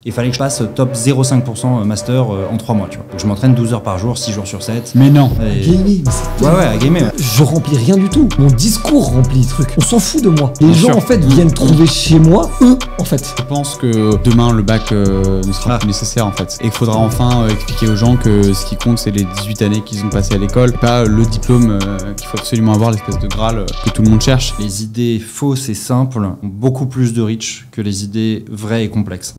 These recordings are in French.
Il fallait que je passe top 0,5% master en 3 mois, tu vois. Donc je m'entraîne 12 heures par jour, 6 jours sur 7. Mais non. Et... Gamer, mais c'est ouais, à gamer. Je remplis rien du tout. Mon discours remplit des trucs. On s'en fout de moi. Les Bien gens, sûr. en fait, viennent trouver chez moi, eux, en fait. Je pense que demain, le bac ne sera plus nécessaire, en fait. Et il faudra enfin expliquer aux gens que ce qui compte, c'est les 18 années qu'ils ont passées à l'école, pas le diplôme qu'il faut absolument avoir, l'espèce de Graal que tout le monde cherche. Les idées fausses et simples ont beaucoup plus de reach que les idées vraies et complexes.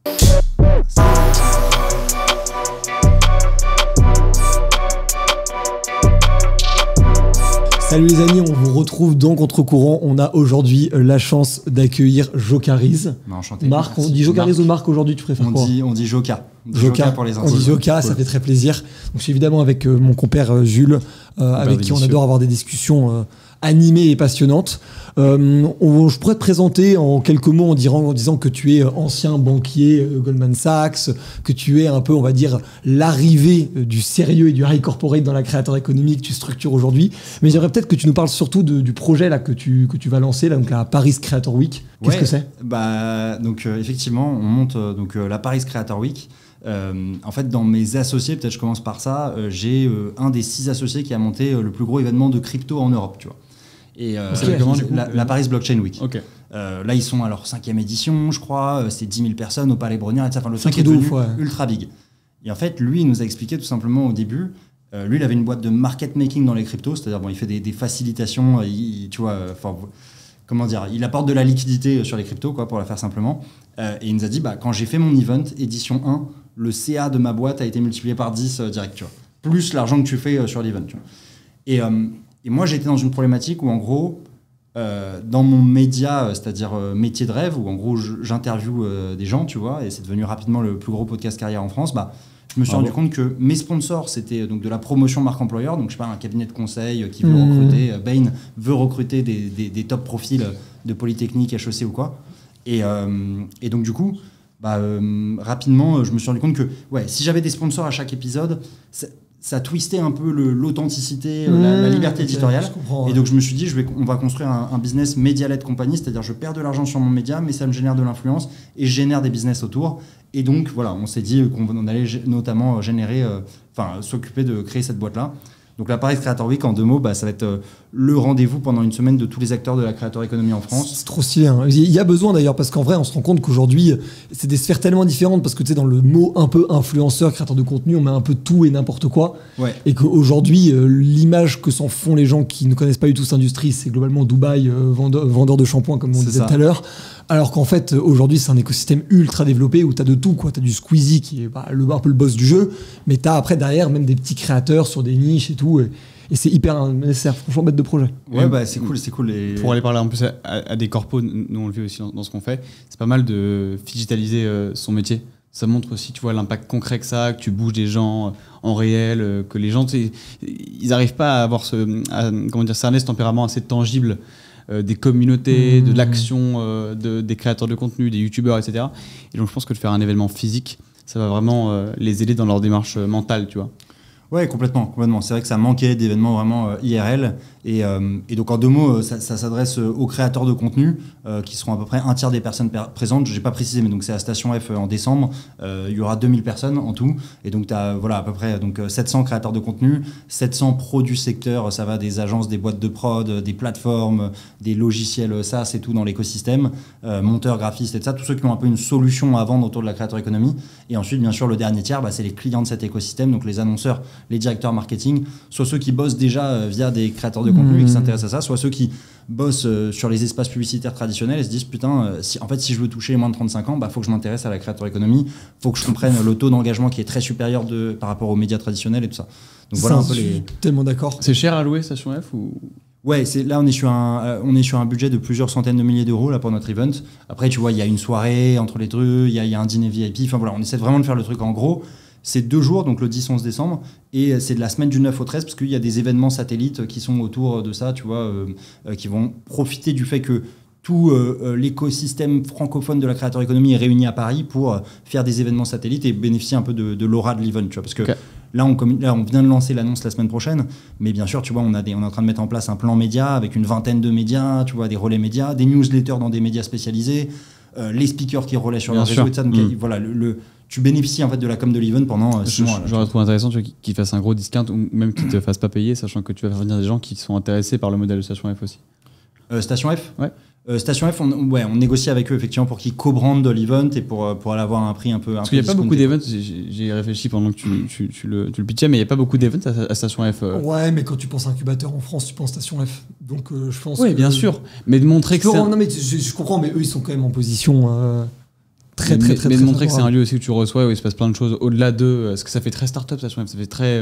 Salut les amis, on vous retrouve dans Contre-Courant. On a aujourd'hui la chance d'accueillir Jokariz. Enchanté. Marc, on dit Jokariz ou Marc aujourd'hui, tu préfères quoi? On dit Joka. Joka pour les on dit Joka, ça fait très plaisir. Donc je suis évidemment avec mon compère Jules, avec qui on adore avoir des discussions animées et passionnantes. Je pourrais te présenter en quelques mots en disant que tu es ancien banquier Goldman Sachs, que tu es un peu, on va dire, l'arrivée du sérieux et du high corporate dans la créateur économique que tu structures aujourd'hui. Mais j'aimerais peut-être que tu nous parles surtout du projet là, que tu vas lancer, là, donc la Paris Creator Week. Qu'est-ce que c'est? Donc effectivement, on monte la Paris Creator Week. En fait, dans mes associés, peut-être je commence par ça, j'ai un des 6 associés qui a monté le plus gros événement de crypto en Europe, tu vois. Et la Paris Blockchain Week. Okay. Là, ils sont à leur 5e édition, je crois. C'est 10 000 personnes au Palais Brongniart. Enfin, le truc est devenu ultra big. Et en fait, lui, il nous a expliqué tout simplement au début. Lui, il avait une boîte de market making dans les cryptos, c'est-à-dire il fait des facilitations. Tu vois, comment dire, il apporte de la liquidité sur les cryptos, quoi, pour la faire simplement. Et il nous a dit, quand j'ai fait mon event édition 1, le CA de ma boîte a été multiplié par 10 direct, tu vois. Plus l'argent que tu fais sur l'event, tu vois. Et moi, j'étais dans une problématique où, en gros, dans mon média, c'est-à-dire métier de rêve, où en gros, j'interviewe des gens, tu vois, et c'est devenu rapidement le plus gros podcast carrière en France, je me suis rendu compte que mes sponsors, c'était donc de la promotion marque employeur, donc je sais pas, un cabinet de conseil qui veut recruter, Bain veut recruter des top profils de Polytechnique, HEC ou quoi. Et donc, du coup, rapidement, je me suis rendu compte que si j'avais des sponsors à chaque épisode, ça twistait un peu l'authenticité, la liberté éditoriale. Et donc je me suis dit, on va construire un business média-led compagnie, c'est-à-dire je perds de l'argent sur mon média, mais ça me génère de l'influence et je génère des business autour. Et donc voilà, on s'est dit qu'on allait notamment s'occuper de créer cette boîte-là. Donc la Paris Creator Week, en 2 mots, ça va être le rendez-vous pendant une semaine de tous les acteurs de la créateur économie en France. C'est trop stylé. Hein. Il y a besoin d'ailleurs, parce qu'en vrai, on se rend compte qu'aujourd'hui, c'est des sphères tellement différentes, parce que tu sais, dans le mot un peu influenceur, créateur de contenu, on met un peu tout et n'importe quoi. Ouais. Et qu'aujourd'hui, l'image que s'en font les gens qui ne connaissent pas du tout cette industrie, c'est globalement Dubaï, vendeur de shampoing, comme on disait tout à l'heure. Alors qu'en fait, aujourd'hui, c'est un écosystème ultra développé où tu as de tout, quoi. Tu as du Squeezie qui est un peu le boss du jeu, mais tu as après derrière même des petits créateurs sur des niches et tout. Et c'est hyper nécessaire, franchement, bête de projet. Ouais, c'est cool. Pour aller parler en plus à des corpos, nous on le fait aussi dans ce qu'on fait, c'est pas mal de digitaliser son métier. Ça montre aussi, tu vois, l'impact concret que ça, que tu bouges des gens en réel, que les gens, ils n'arrivent pas à avoir cerner ce tempérament assez tangible des communautés, de l'action, des créateurs de contenu, des youtubeurs, etc. Et donc je pense que de faire un événement physique, ça va vraiment les aider dans leur démarche mentale, tu vois. Ouais, complètement. C'est vrai que ça manquait d'événements vraiment IRL. Et donc, en 2 mots, ça s'adresse aux créateurs de contenu qui seront à peu près un tiers des personnes présentes. Je n'ai pas précisé, mais donc c'est à Station F en décembre. Il y aura 2000 personnes en tout. Et donc, tu as à peu près 700 créateurs de contenu, 700 pros du secteur. Ça va des agences, des boîtes de prod, des plateformes, des logiciels SaaS et tout dans l'écosystème, monteurs, graphistes et tout ça. Tous ceux qui ont un peu une solution à vendre autour de la créateur économie. Et ensuite, bien sûr, le dernier tiers, c'est les clients de cet écosystème, donc les annonceurs, les directeurs marketing, soit ceux qui bossent déjà via des créateurs de contenu et qui s'intéressent à ça, soit ceux qui bossent sur les espaces publicitaires traditionnels et se disent putain, si je veux toucher les moins de 35 ans, faut que je m'intéresse à la créateur économie, faut que je comprenne le taux d'engagement qui est très supérieur par rapport aux médias traditionnels et tout ça. Donc voilà un peu les... Tellement d'accord. C'est cher à louer Station F ou... Ouais, là on est sur un budget de plusieurs centaines de milliers d'euros là pour notre event. Après tu vois, il y a une soirée entre les deux, il y a un dîner VIP. Enfin voilà, on essaie vraiment de faire le truc en gros. C'est 2 jours, donc le 10-11 décembre, et c'est de la semaine du 9 au 13, parce qu'il y a des événements satellites qui sont autour de ça, tu vois, qui vont profiter du fait que tout l'écosystème francophone de la créateur économie est réuni à Paris pour faire des événements satellites et bénéficier un peu de l'aura de l'event, tu vois, parce que là, on vient de lancer l'annonce la semaine prochaine, mais bien sûr, tu vois, on est en train de mettre en place un plan média avec une vingtaine de médias, tu vois, des relais médias, des newsletters dans des médias spécialisés. les speakers qui relaient sur leur réseau et ça. Donc voilà, tu bénéficies en fait de la com de l'event pendant 6 mois. J'aurais trouvé intéressant qu'ils fassent un gros discount ou même qu'ils te fassent pas payer, sachant que tu vas faire venir des gens qui sont intéressés par le modèle de Station F aussi. Station F. Ouais. Station F, on négocie avec eux effectivement pour qu'ils co-brandent de l'event et pour aller avoir un prix un peu. Parce qu'il n'y a pas beaucoup d'events, j'ai réfléchi pendant que tu le pitchais, mais il n'y a pas beaucoup d'events à Station F. Ouais, mais quand tu penses incubateur en France, tu penses Station F. Donc je pense. Oui, bien sûr. Mais de montrer que. Non, mais je comprends, mais eux ils sont quand même en position. Très de montrer que c'est un lieu aussi où tu reçois, où il se passe plein de choses au-delà de. Parce que ça fait très start-up, Station F, ça fait très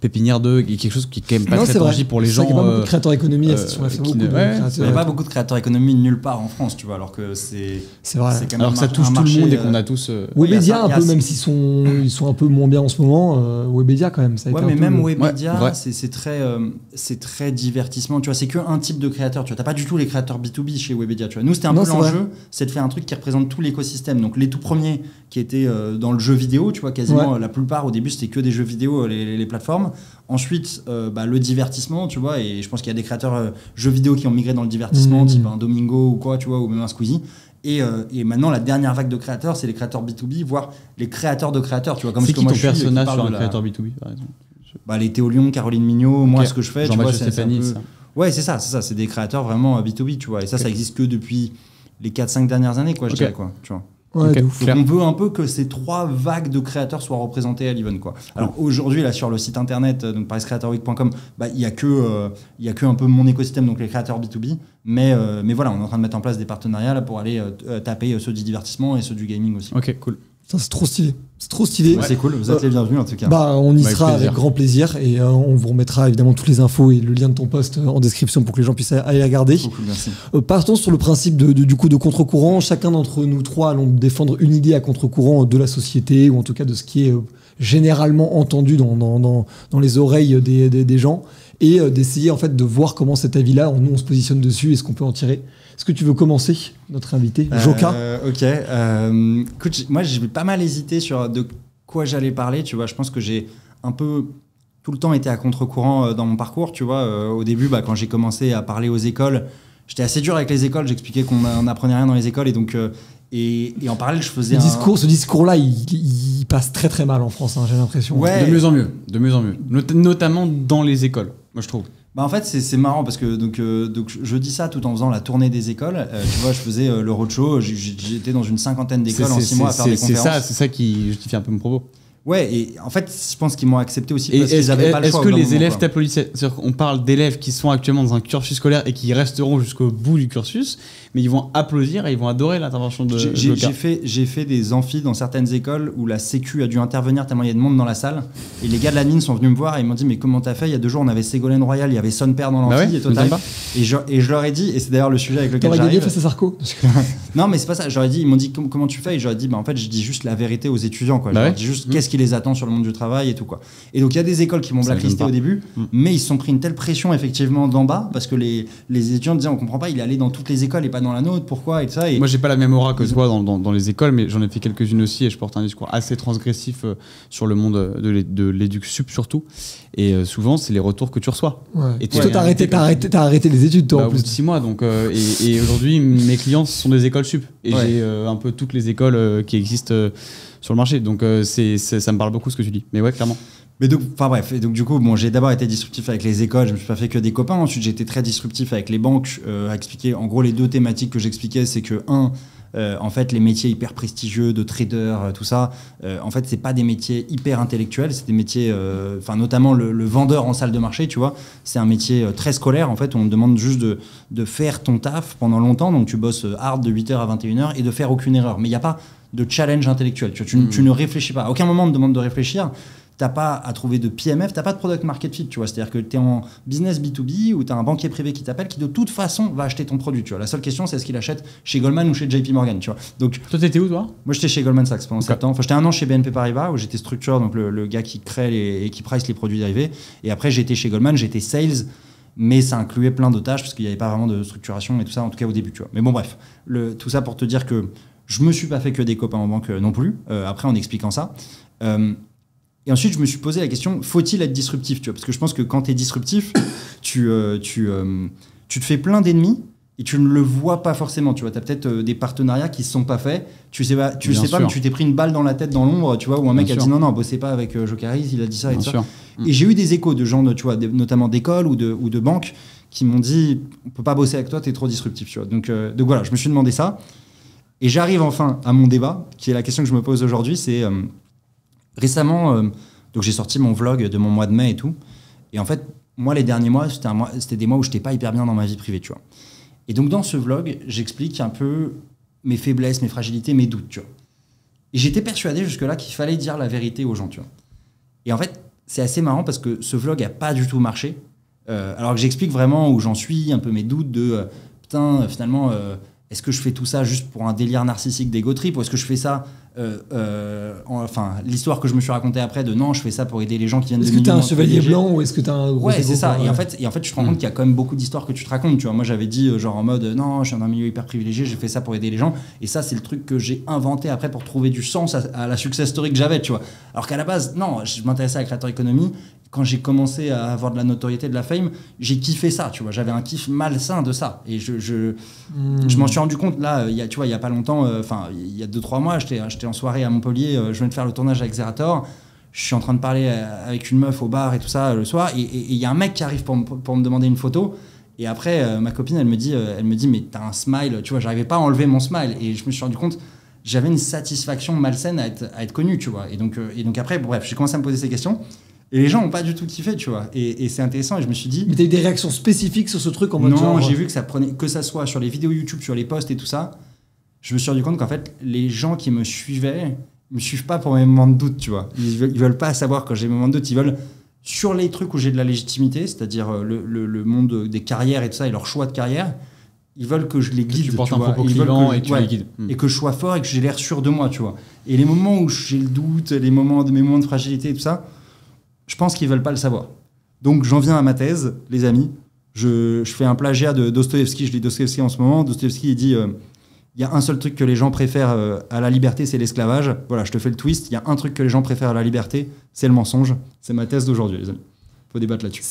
pépinière et quelque chose qui est quand même pas très tangible pour les gens. Il n'y a pas beaucoup de créateurs économie à Station F. Il n'y a pas beaucoup de créateurs économie nulle part en France, tu vois, alors que c'est. C'est vrai. Quand même alors que ça touche tout le monde et qu'on a tous. Webedia, un peu, même s'ils sont un peu moins bien en ce moment, Webedia quand même. Ça a été mais un même peu Webedia, c'est très divertissement. Tu vois, c'est qu'un type de créateur. Tu vois, t'as pas du tout les créateurs B2B chez Webedia. Tu vois, nous, c'était un peu l'enjeu, c'est de faire un truc qui représente tout l'écosystème. Donc, les tout premiers qui étaient dans le jeu vidéo, tu vois, quasiment la plupart au début c'était que des jeux vidéo, les plateformes. Ensuite le divertissement, tu vois, et je pense qu'il y a des créateurs jeux vidéo qui ont migré dans le divertissement, type un Domingo ou quoi, tu vois, ou même un Squeezie. Et maintenant la dernière vague de créateurs, c'est les créateurs B2B, voire les créateurs de créateurs, tu vois, comme c'est ce que qui moi ton je suis. Personnage sur un créateur B2B par exemple? Les Théo Lyon, Caroline Mignot, moi ce que je fais, tu vois, c'est un peu... Ouais, c'est ça, c'est des créateurs vraiment B2B, tu vois, et ça existe que depuis les 4-5 dernières années, quoi, je dirais, quoi, tu vois. Ouais, donc on veut un peu que ces 3 vagues de créateurs soient représentées à l'event, quoi. Alors aujourd'hui là sur le site internet donc pariscreatorweek.com, il y a que un peu mon écosystème, donc les créateurs B2B, mais voilà, on est en train de mettre en place des partenariats là pour aller taper ceux du divertissement et ceux du gaming aussi. OK, cool. Ça, c'est trop stylé. C'est trop stylé. Ouais, c'est cool, vous êtes les bienvenus en tout cas. On y sera avec grand plaisir et on vous remettra évidemment toutes les infos et le lien de ton post en description pour que les gens puissent aller regarder. Cool, merci. Partons sur le principe du coup de contre-courant. Chacun d'entre nous 3 allons défendre une idée à contre-courant de la société ou en tout cas de ce qui est généralement entendu dans les oreilles des gens et d'essayer en fait de voir comment cet avis-là, nous on se positionne dessus et ce qu'on peut en tirer. Est-ce que tu veux commencer, notre invité, Joka? Ok. Écoute, moi, j'ai pas mal hésité sur de quoi j'allais parler. Tu vois, je pense que j'ai un peu tout le temps été à contre-courant dans mon parcours. Tu vois, au début, quand j'ai commencé à parler aux écoles, j'étais assez dur avec les écoles. J'expliquais qu'on n'apprenait rien dans les écoles et donc. Et en parallèle, je faisais ce discours-là, il passe très très mal en France, j'ai l'impression. Ouais. De mieux en mieux. Notamment dans les écoles, moi je trouve. En fait, c'est marrant parce que donc je dis ça tout en faisant la tournée des écoles. Tu vois, je faisais le roadshow. J'étais dans une 50aine d'écoles en 6 mois à faire des conférences. C'est ça qui justifie un peu mon propos. Ouais, et en fait, je pense qu'ils m'ont accepté aussi parce qu'ils n'avaient pas le choix. Est-ce que les élèves t'applaudissaient? On parle d'élèves qui sont actuellement dans un cursus scolaire et qui resteront jusqu'au bout du cursus, mais ils vont applaudir et ils vont adorer l'intervention de Joka. J'ai fait des amphis dans certaines écoles où la sécu a dû intervenir tellement il y a de monde dans la salle. Et les gars de l'admin sont venus me voir et ils m'ont dit mais comment t'as fait? Il y a 2 jours, on avait Ségolène Royal, il y avait Son Père dans l'amphi et Total. Et je leur ai dit, et c'est d'ailleurs le sujet avec lequel j'arrive. Face à Sarko. Non, mais c'est pas ça. Je leur ai dit, ils m'ont dit comment tu fais? Et je leur ai dit, en fait, je dis juste la vérité aux étudiants, quoi. Je leur dis juste qu'est-ce qui les attend sur le monde du travail et tout, quoi. Et donc il y a des écoles qui m'ont blacklisté au début, mais ils se sont pris une telle pression effectivement d'en bas parce que les étudiants disaient on comprend pas, il est allé dans toutes les écoles et pas dans la nôtre, pourquoi et tout ça. Et moi j'ai pas la même aura que toi dans les écoles, mais j'en ai fait quelques-unes aussi et je porte un discours assez transgressif sur le monde de l'éduc sup surtout. Et souvent c'est les retours que tu reçois. Ouais. Et toi t'as arrêté les études toi en plus. Au bout de 6 mois donc et aujourd'hui mes clients sont des écoles sup et j'ai un peu toutes les écoles qui existent sur le marché, donc ça me parle beaucoup ce que tu dis, mais ouais clairement. Mais donc, enfin bref, et donc du coup, j'ai d'abord été disruptif avec les écoles, je me suis pas fait que des copains. Ensuite, j'ai été très disruptif avec les banques, à expliquer. En gros, les 2 thématiques que j'expliquais, c'est que en fait, les métiers hyper prestigieux de trader, tout ça, en fait, c'est pas des métiers hyper intellectuels, c'est des métiers, notamment le vendeur en salle de marché, tu vois, c'est un métier très scolaire, en fait, où on te demande juste de faire ton taf pendant longtemps, donc tu bosses hard de 8h à 21h et de faire aucune erreur. Mais il n'y a pas de challenge intellectuel, tu ne réfléchis pas. À aucun moment on te demande de réfléchir. T'as pas à trouver de PMF, t'as pas de product market fit, tu vois. C'est-à-dire que t'es en business B2B ou t'as un banquier privé qui t'appelle qui de toute façon va acheter ton produit, tu vois. La seule question c'est est-ce qu'il achète chez Goldman ou chez JP Morgan, tu vois. Donc, toi t'étais où toi? Moi j'étais chez Goldman Sachs pendant 7 ans. Enfin j'étais 1 an chez BNP Paribas où j'étais structure, donc le gars qui crée et qui price les produits dérivés. Et après j'étais chez Goldman, j'étais sales, mais ça incluait plein de tâches parce qu'il n'y avait pas vraiment de structuration et tout ça, en tout cas au début, tu vois. Mais bon bref, tout ça pour te dire que je me suis pas fait que des copains en banque non plus, après en expliquant ça. Et ensuite, je me suis posé la question, faut-il être disruptif, tu vois? Parce que je pense que quand tu es disruptif, tu te fais plein d'ennemis et tu ne le vois pas forcément, tu vois. Tu as peut-être des partenariats qui ne se sont pas faits, tu sais pas, mais tu t'es pris une balle dans la tête dans l'ombre, tu vois, où un mec a dit non, bossez pas avec Jocaris, il a dit ça et ça. Et j'ai eu des échos de gens, tu vois, notamment d'écoles ou de banques, qui m'ont dit on peut pas bosser avec toi, t'es trop disruptif, tu vois. Donc voilà, je me suis demandé ça. Et j'arrive enfin à mon débat, qui est la question que je me pose aujourd'hui, c'est récemment, donc j'ai sorti mon vlog de mon mois de mai et tout, et en fait, moi les derniers mois, c'était des mois où j'étais pas hyper bien dans ma vie privée, tu vois. Et donc dans ce vlog, j'explique un peu mes faiblesses, mes fragilités, mes doutes, tu vois. Et j'étais persuadé jusque-là qu'il fallait dire la vérité aux gens, tu vois. Et en fait, c'est assez marrant parce que ce vlog a pas du tout marché, alors que j'explique vraiment où j'en suis, un peu mes doutes de putain, finalement... est-ce que je fais tout ça juste pour un délire narcissique d'ego trip, ou est-ce que je fais ça enfin, l'histoire que je me suis racontée après de non, je fais ça pour aider les gens qui viennent de milieux. Est-ce que t'es un chevalier blanc ou est-ce que t'as un gros ego? Ouais, c'est ça. Et en fait, tu te rends compte qu'il y a quand même beaucoup d'histoires que tu te racontes. Tu vois, moi, j'avais dit genre en mode non, je suis dans un milieu hyper privilégié, j'ai fait ça pour aider les gens. Et ça, c'est le truc que j'ai inventé après pour trouver du sens à la success story que j'avais, tu vois. Alors qu'à la base, non, je m'intéressais à la creator economy. Quand j'ai commencé à avoir de la notoriété, de la fame, j'ai kiffé ça, tu vois. J'avais un kiff malsain de ça. Et je m'en suis rendu compte, là, il y a pas longtemps, il y a 2-3 mois, j'étais en soirée à Montpellier, je venais de faire le tournage avec Zerator, je suis en train de parler avec une meuf au bar et tout ça le soir, et il y a un mec qui arrive pour me demander une photo, et après, ma copine, elle me dit, mais t'as un smile, tu vois, j'arrivais pas à enlever mon smile, et je me suis rendu compte, j'avais une satisfaction malsaine à être connu, tu vois. Et donc après, bref, j'ai commencé à me poser ces questions. Et les gens n'ont pas du tout kiffé, tu vois. Et c'est intéressant, et je me suis dit... Mais t'as eu des réactions spécifiques sur ce truc en mode non, j'ai vu que ça prenait... Que ça soit sur les vidéos YouTube, sur les posts et tout ça, je me suis rendu compte qu'en fait, les gens qui me suivaient me suivent pas pour mes moments de doute, tu vois. Ils veulent pas savoir quand j'ai mes moments de doute. Ils veulent, sur les trucs où j'ai de la légitimité, c'est-à-dire le monde des carrières et tout ça, et leur choix de carrière, ils veulent que je les guide, tu portes un propos clivant et tu les guides. Et que je sois fort et que j'ai l'air sûr de moi, tu vois. Et les moments où j'ai le doute, mes moments de fragilité et tout ça, je pense qu'ils veulent pas le savoir. Donc j'en viens à ma thèse, les amis. Je fais un plagiat de Dostoïevski. Je lis Dostoïevski en ce moment. Dostoïevski, il dit il y a un seul truc que les gens préfèrent à la liberté, c'est l'esclavage. Voilà, je te fais le twist. Il y a un truc que les gens préfèrent à la liberté, c'est le mensonge. C'est ma thèse d'aujourd'hui, les amis. Faut débattre là-dessus.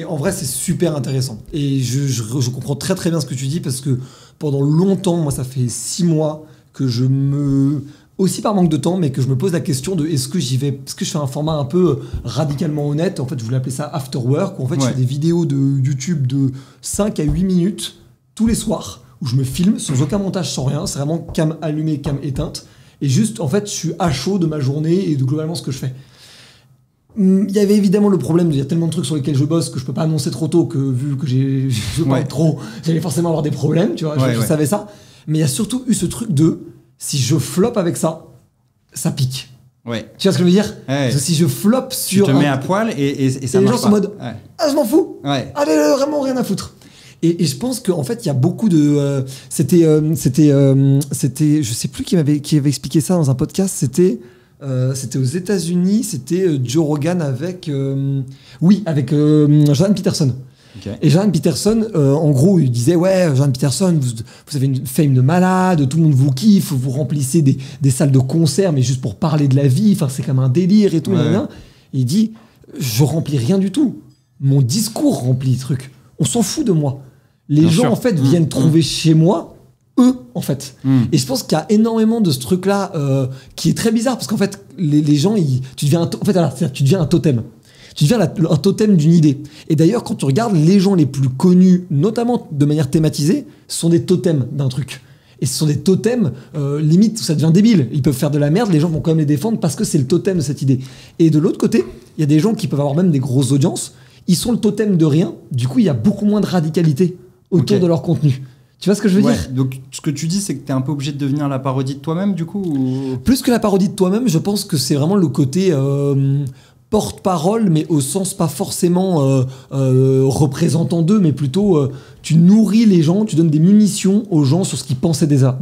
En vrai, c'est super intéressant. Et je comprends très très bien ce que tu dis, parce que pendant longtemps, moi, ça fait 6 mois que je me... aussi par manque de temps, mais que je me pose la question de est-ce que j'y vais, parce que je fais un format un peu radicalement honnête. En fait, je voulais appeler ça After Work, où en fait, je fais des vidéos de YouTube de 5 à 8 minutes tous les soirs, où je me filme sans aucun montage, sans rien. C'est vraiment cam allumée, cam éteinte. Et juste, en fait, je suis à chaud de ma journée et de globalement ce que je fais. Il y avait évidemment le problème il y a tellement de trucs sur lesquels je bosse que je peux pas annoncer trop tôt, que vu que je parle trop, j'allais forcément avoir des problèmes, tu vois, je savais ça. Mais il y a surtout eu ce truc de si je floppe avec ça, ça pique. Ouais. Tu vois ce que je veux dire? Parce que si je floppe sur... Tu te mets à poil et ça et marche les gens sont en mode ah, je m'en fous. Allez, vraiment rien à foutre. Et je pense qu'en fait, il y a beaucoup de... C'était je sais plus qui avait expliqué ça dans un podcast, c'était aux États-Unis, c'était Joe Rogan avec Jordan Peterson. Okay. Et Jordan Peterson, en gros, il disait Jordan Peterson, vous avez une fame de malade, tout le monde vous kiffe, vous remplissez des salles de concert, mais juste pour parler de la vie, enfin c'est comme un délire et tout. Et il dit je remplis rien du tout, mon discours remplit le truc. On s'en fout de moi. Les gens en fait viennent trouver chez moi eux en fait. Et je pense qu'il y a énormément de ce truc là qui est très bizarre, parce qu'en fait les gens tu deviens un totem. Tu deviens un totem d'une idée. Et d'ailleurs, quand tu regardes, les gens les plus connus, notamment de manière thématisée, sont des totems d'un truc. Et ce sont des totems, limite, ça devient débile. Ils peuvent faire de la merde, les gens vont quand même les défendre parce que c'est le totem de cette idée. Et de l'autre côté, il y a des gens qui peuvent avoir même des grosses audiences. Ils sont le totem de rien. Du coup, il y a beaucoup moins de radicalité autour de leur contenu. Tu vois ce que je veux dire? Donc, ce que tu dis, c'est que tu es un peu obligé de devenir la parodie de toi-même, du coup Plus que la parodie de toi-même, je pense que c'est vraiment le côté... porte-parole, mais au sens pas forcément représentant d'eux, mais plutôt tu nourris les gens, tu donnes des munitions aux gens sur ce qu'ils pensaient déjà.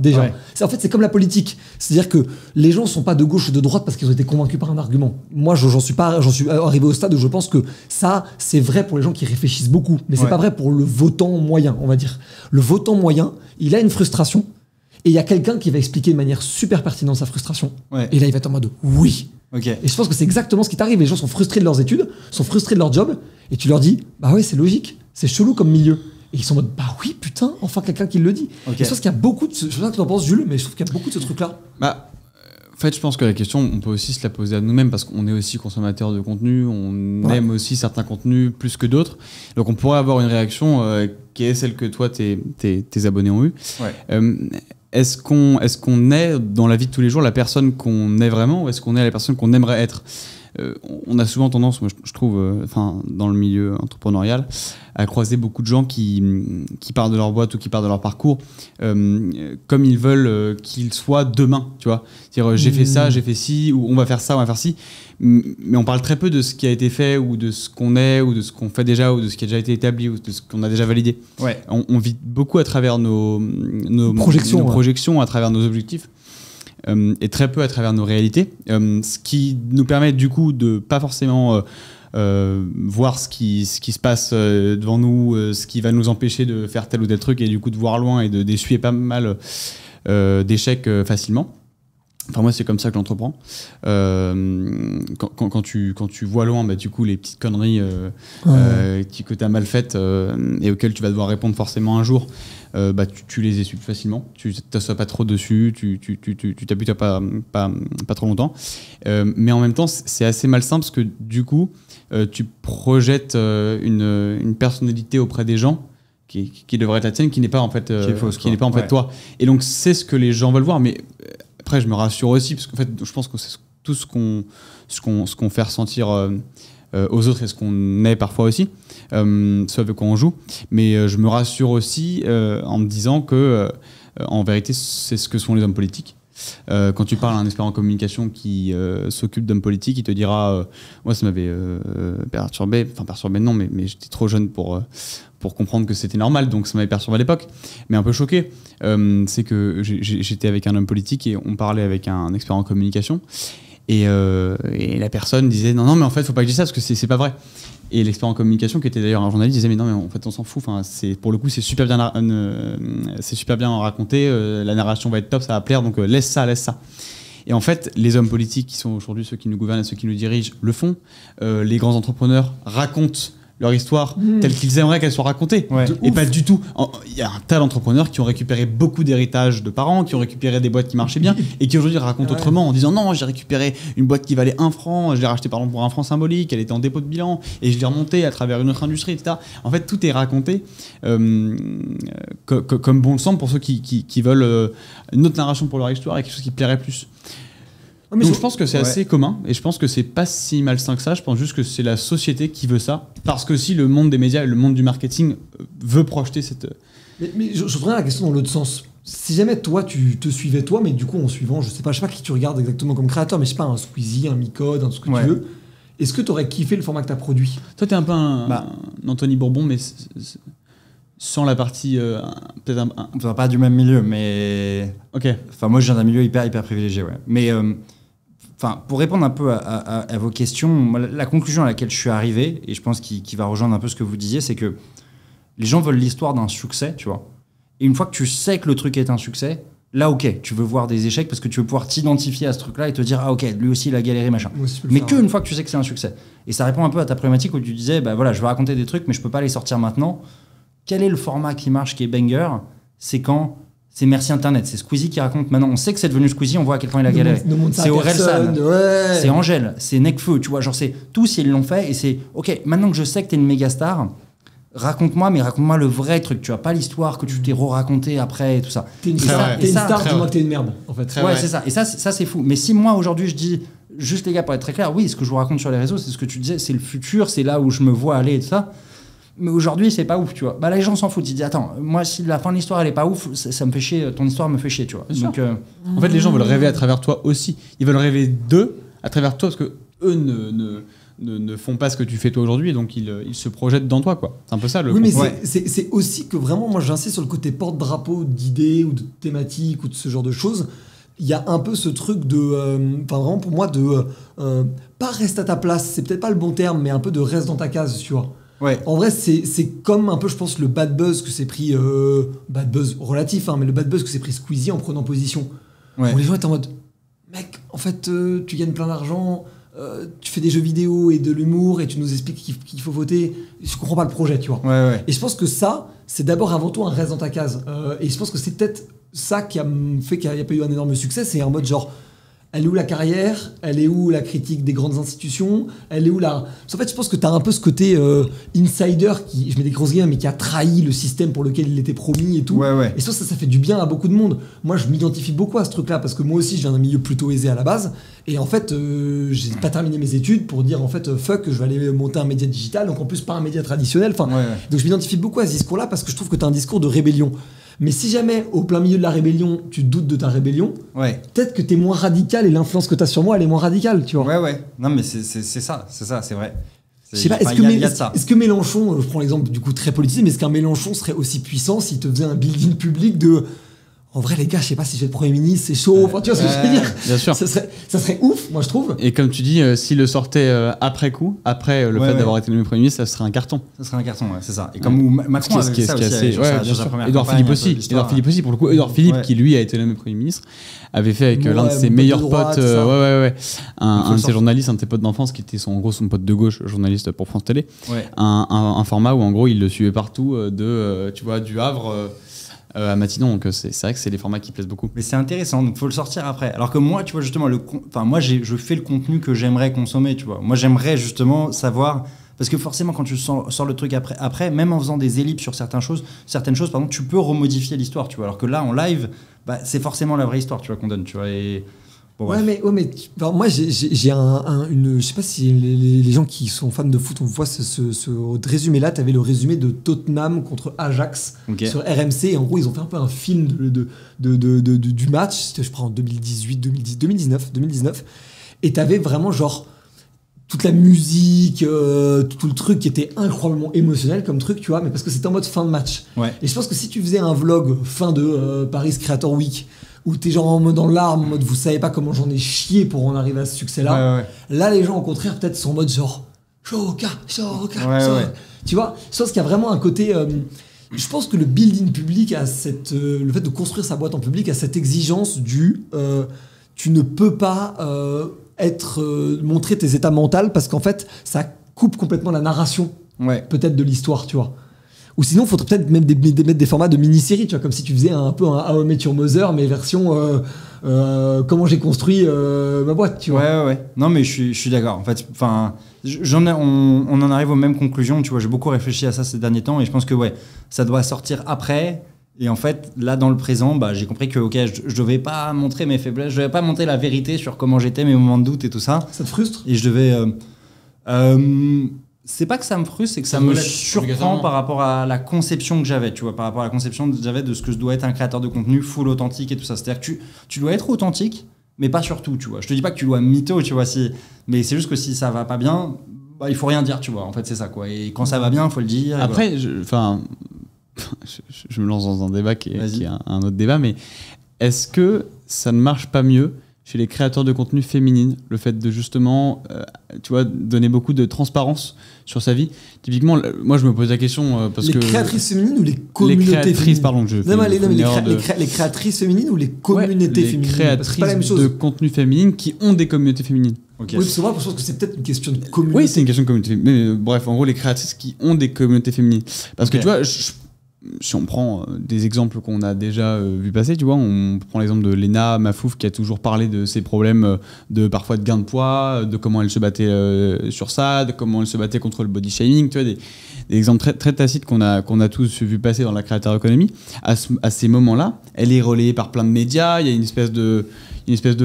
En fait, c'est comme la politique. C'est-à-dire que les gens sont pas de gauche ou de droite parce qu'ils ont été convaincus par un argument. Moi, j'en suis arrivé au stade où je pense que ça, c'est vrai pour les gens qui réfléchissent beaucoup, mais c'est pas vrai pour le votant moyen, on va dire. Le votant moyen, il a une frustration, et il y a quelqu'un qui va expliquer de manière super pertinente sa frustration. Et là, il va être en mode oui. Et je pense que c'est exactement ce qui t'arrive. Les gens sont frustrés de leurs études, sont frustrés de leur job, et tu leur dis bah ouais, c'est logique, c'est chelou comme milieu. Et ils sont en mode bah oui, putain. putain, enfin quelqu'un qui le dit. Okay. Et je pense qu'il y a beaucoup de je sais pas ce que tu en penses, Jules, mais je trouve qu'il y a beaucoup de ce truc-là. En fait, je pense que la question, on peut aussi se la poser à nous-mêmes parce qu'on est aussi consommateur de contenu, on aime aussi certains contenus plus que d'autres. Donc, on pourrait avoir une réaction qui est celle que toi, tes abonnés ont eue. Est-ce qu'on est dans la vie de tous les jours la personne qu'on est vraiment ou est-ce qu'on est la personne qu'on aimerait être ? On a souvent tendance, moi je trouve, dans le milieu entrepreneurial, à croiser beaucoup de gens qui parlent de leur boîte ou qui parlent de leur parcours comme ils veulent qu'ils soient demain, tu vois. C'est-à-dire j'ai fait ça, j'ai fait ci, ou on va faire ça, on va faire ci. Mais on parle très peu de ce qui a été fait ou de ce qu'on est ou de ce qu'on fait déjà ou de ce qui a déjà été établi ou de ce qu'on a déjà validé. Ouais. On vit beaucoup à travers nos projections, à travers nos objectifs. Et très peu à travers nos réalités, ce qui nous permet du coup de pas forcément voir ce qui se passe devant nous, ce qui va nous empêcher de faire tel ou tel truc et du coup de voir loin et d'essuyer pas mal d'échecs facilement. Enfin moi c'est comme ça que j'entreprends. Quand tu vois loin, bah, du coup les petites conneries que tu as mal faites et auxquelles tu vas devoir répondre forcément un jour, bah, tu les essuies facilement. Tu t'assois pas trop dessus, tu t'habitues pas trop longtemps. Mais en même temps c'est assez malsain parce que du coup tu projettes une personnalité auprès des gens qui devrait être la tienne, qui n'est pas en fait, qui n'est pas en fait toi. Et donc c'est ce que les gens veulent voir, mais après, je me rassure aussi, parce qu'en fait, je pense que c'est tout ce qu'on fait ressentir aux autres et ce qu'on est parfois aussi, ce avec quoi on joue. Mais je me rassure aussi en me disant que, en vérité, c'est ce que sont les hommes politiques. Quand tu parles à un expert en communication qui s'occupe d'hommes politiques, il te dira moi ça m'avait perturbé non mais j'étais trop jeune pour comprendre que c'était normal, donc ça m'avait perturbé à l'époque, mais un peu choqué. C'est que j'étais avec un homme politique et on parlait avec un expert en communication et la personne disait non mais en fait faut pas que je dise ça parce que c'est pas vrai. Et l'expert en communication, qui était d'ailleurs un journaliste, disait mais non mais en fait on s'en fout. Enfin, pour le coup c'est super bien raconté. La narration va être top, ça va plaire. Donc laisse ça. Et en fait, les hommes politiques qui sont aujourd'hui ceux qui nous gouvernent et ceux qui nous dirigent le font. Les grands entrepreneurs racontent leur histoire telle qu'ils aimeraient qu'elle soit racontée. Et pas du tout. Il y a un tas d'entrepreneurs qui ont récupéré beaucoup d'héritages de parents, qui ont récupéré des boîtes qui marchaient bien et qui aujourd'hui racontent autrement en disant non, j'ai récupéré une boîte qui valait 1 franc, je l'ai rachetée par exemple pour 1 franc symbolique, elle était en dépôt de bilan et je l'ai remontée à travers une autre industrie, etc. En fait, tout est raconté comme bon le semble pour ceux qui veulent une autre narration pour leur histoire et quelque chose qui plairait plus. Donc je pense que c'est assez commun et je pense que c'est pas si malsain que ça. Je pense juste que c'est la société qui veut ça parce que si le monde des médias et le monde du marketing veut projeter cette... Mais je voudrais la question dans l'autre sens. Si jamais toi tu te suivais toi, mais du coup en suivant, je sais pas qui tu regardes exactement comme créateur, mais je sais pas, un Squeezie, un Micode, un ce que tu veux, est-ce que tu aurais kiffé le format que tu as produit ? Toi t'es un peu un Anthony Bourbon, mais sans la partie peut-être Enfin, pas du même milieu, mais enfin moi je viens d'un milieu hyper privilégié, mais enfin, pour répondre un peu à vos questions, la conclusion à laquelle je suis arrivé, et je pense qu'il va rejoindre un peu ce que vous disiez, c'est que les gens veulent l'histoire d'un succès, tu vois. Et une fois que tu sais que le truc est un succès, là, ok, tu veux voir des échecs parce que tu veux pouvoir t'identifier à ce truc-là et te dire, ah ok, lui aussi il a galéré, machin. Mais qu'une fois que tu sais que c'est un succès. Et ça répond un peu à ta problématique où tu disais, bah voilà, je veux raconter des trucs, mais je peux pas les sortir maintenant. Quel est le format qui marche, qui est banger ? C'est quand... C'est Merci Internet, c'est Squeezie qui raconte. Maintenant, on sait que c'est devenu Squeezie, on voit à quel point il a galéré. C'est Orelsan, c'est Angèle, c'est Nekfeu, tu vois, genre c'est tous ils l'ont fait et c'est ok. Maintenant que je sais que t'es une méga star, raconte-moi le vrai truc, tu vois, pas l'histoire que tu t'es re-raconté après et tout ça. T'es une star, dis-moi que t'es une merde, en fait. C'est ça. Et ça c'est fou. Mais si moi aujourd'hui je dis juste les gars pour être très clair, oui, ce que je vous raconte sur les réseaux, c'est ce que tu disais, c'est le futur, c'est là où je me vois aller et tout ça. Mais aujourd'hui, c'est pas ouf, tu vois. Bah, les gens s'en foutent. Ils disent, attends, moi, si la fin de l'histoire, elle est pas ouf, ça me fait chier, ton histoire me fait chier, tu vois. Donc, en fait, les gens veulent rêver à travers toi aussi. Ils veulent rêver d'eux à travers toi parce que eux ne font pas ce que tu fais toi aujourd'hui, donc ils se projettent dans toi, quoi. C'est un peu ça le... Oui, mais c'est aussi que vraiment, moi, j'insiste sur le côté porte-drapeau d'idées ou de thématiques ou de ce genre de choses. Il y a un peu ce truc de... Enfin, vraiment, pour moi, de... pas reste à ta place, c'est peut-être pas le bon terme, mais un peu de reste dans ta case, tu vois. En vrai, c'est comme un peu, je pense, le bad buzz que s'est pris... bad buzz relatif, hein, mais le bad buzz que s'est pris Squeezie en prenant position. Où les gens étaient en mode... Mec, en fait, tu gagnes plein d'argent, tu fais des jeux vidéo et de l'humour et tu nous expliques qu'il faut voter. Je comprends pas le projet, tu vois. Et je pense que ça, c'est d'abord avant tout un reste dans ta case. Et je pense que c'est peut-être ça qui a fait qu'il n'y a pas eu un énorme succès. C'est en mode genre, elle est où la carrière? Elle est où la critique des grandes institutions? Elle est où la... En fait, je pense que tu as un peu ce côté insider qui, je mets des grosses guillemets, mais qui a trahi le système pour lequel il était promis et tout. Ouais. Et ça fait du bien à beaucoup de monde. Moi, je m'identifie beaucoup à ce truc-là parce que moi aussi, je viens d'un milieu plutôt aisé à la base. Et en fait, j'ai pas terminé mes études pour dire en fait, fuck, je vais aller monter un média digital. Donc en plus, pas un média traditionnel. Enfin, donc je m'identifie beaucoup à ce discours-là parce que je trouve que tu as un discours de rébellion. Mais si jamais, au plein milieu de la rébellion, tu doutes de ta rébellion, peut-être que t'es moins radical et l'influence que t'as sur moi, elle est moins radicale, tu vois. Ouais. Non, mais c'est ça, c'est vrai. Je sais pas, est-ce que Mélenchon, je prends l'exemple du coup très politisé, mais est-ce qu'un Mélenchon serait aussi puissant s'il te faisait un building public de... En vrai, les gars, je sais pas si je vais être Premier ministre, c'est chaud. Enfin, tu vois ce que je veux dire? Bien sûr. Ça serait ouf, moi, je trouve. Et comme tu dis, s'il le sortait après coup, après le fait d'avoir été nommé Premier ministre, ça serait un carton. Ça serait un carton, c'est ça. Et comme Macron avait fait ça aussi. Édouard Philippe aussi, pour le coup. Édouard Philippe, qui lui a été nommé Premier ministre, avait fait avec l'un de ses meilleurs potes, un de ses journalistes, un de ses potes d'enfance, qui était son pote de gauche, journaliste pour France Télé, un format où en gros il le suivait partout, tu vois, du Havre à Matignon. Donc c'est vrai que c'est des formats qui plaisent beaucoup. Mais c'est intéressant, donc faut le sortir après. Alors que moi, tu vois, justement, moi je fais le contenu que j'aimerais consommer, tu vois. Moi j'aimerais justement savoir, parce que forcément quand tu sors le truc après, même en faisant des ellipses sur certaines choses, pardon, tu peux remodifier l'histoire, tu vois. Alors que là en live, c'est forcément la vraie histoire, tu vois, qu'on donne, tu vois. Et bon, mais moi j'ai je sais pas si les gens qui sont fans de foot, on voit ce résumé là. T'avais le résumé de Tottenham contre Ajax sur RMC, et en gros ils ont fait un peu un film du match. C'était, je crois, en 2019, et t'avais vraiment genre toute la musique, tout le truc qui était incroyablement émotionnel comme truc, tu vois, mais parce que c'était en mode fin de match. Et je pense que si tu faisais un vlog fin de Paris Creator Week, où t'es genre en mode dans l'arme, en mode vous savez pas comment j'en ai chié pour en arriver à ce succès-là, là les gens au contraire peut-être sont en mode genre Choca. Tu vois, je pense qu'il y a vraiment un côté... je pense que le building public a le fait de construire sa boîte en public a cette exigence du tu ne peux pas montrer tes états mentaux, parce qu'en fait ça coupe complètement la narration peut-être de l'histoire, tu vois. Ou sinon, il faudrait peut-être même mettre des formats de mini-séries, tu vois, comme si tu faisais un peu un How I Met Your Mother, mais version comment j'ai construit ma boîte, tu vois. Ouais. Non, mais je suis d'accord. En fait, on en arrive aux mêmes conclusions, tu vois. J'ai beaucoup réfléchi à ça ces derniers temps, et je pense que ça doit sortir après. Et en fait, là, dans le présent, j'ai compris que je devais pas montrer mes faiblesses, je devais pas montrer la vérité sur comment j'étais, mes moments de doute et tout ça. Ça te frustre? Et je devais... c'est pas que ça me frustre, c'est que ça me surprend par rapport à la conception que j'avais, tu vois, par rapport à la conception que j'avais de ce que doit être un créateur de contenu full authentique et tout ça. C'est-à-dire que tu dois être authentique, mais pas sur tout, tu vois. Je te dis pas que tu dois mytho, tu vois, mais c'est juste que si ça va pas bien, il faut rien dire, tu vois. En fait, c'est ça, quoi. Et quand ça va bien, il faut le dire. Après, je me lance dans un débat qui est un autre débat, mais est-ce que ça ne marche pas mieux chez les créateurs de contenu féminines, le fait de justement tu vois, donner beaucoup de transparence sur sa vie? Typiquement, moi je me pose la question parce les créatrices féminines ou les communautés féminines? Les créatrices féminines ou les communautés féminines? Les créatrices de contenu féminines qui ont des communautés féminines. Okay. Oui, c'est vrai, je pense que c'est peut-être une question de communauté. Oui, c'est une question de communauté. Mais bref, en gros, les créatrices qui ont des communautés féminines. Parce que tu vois, si on prend des exemples qu'on a déjà vu passer, tu vois, on prend l'exemple de Léna Mafouf qui a toujours parlé de ses problèmes parfois de gain de poids, de comment elle se battait sur ça, de comment elle se battait contre le body shaming, tu vois, des exemples très, très tacites qu'on a tous vu passer dans la creator economy. À ces moments-là, elle est relayée par plein de médias, il y a une espèce de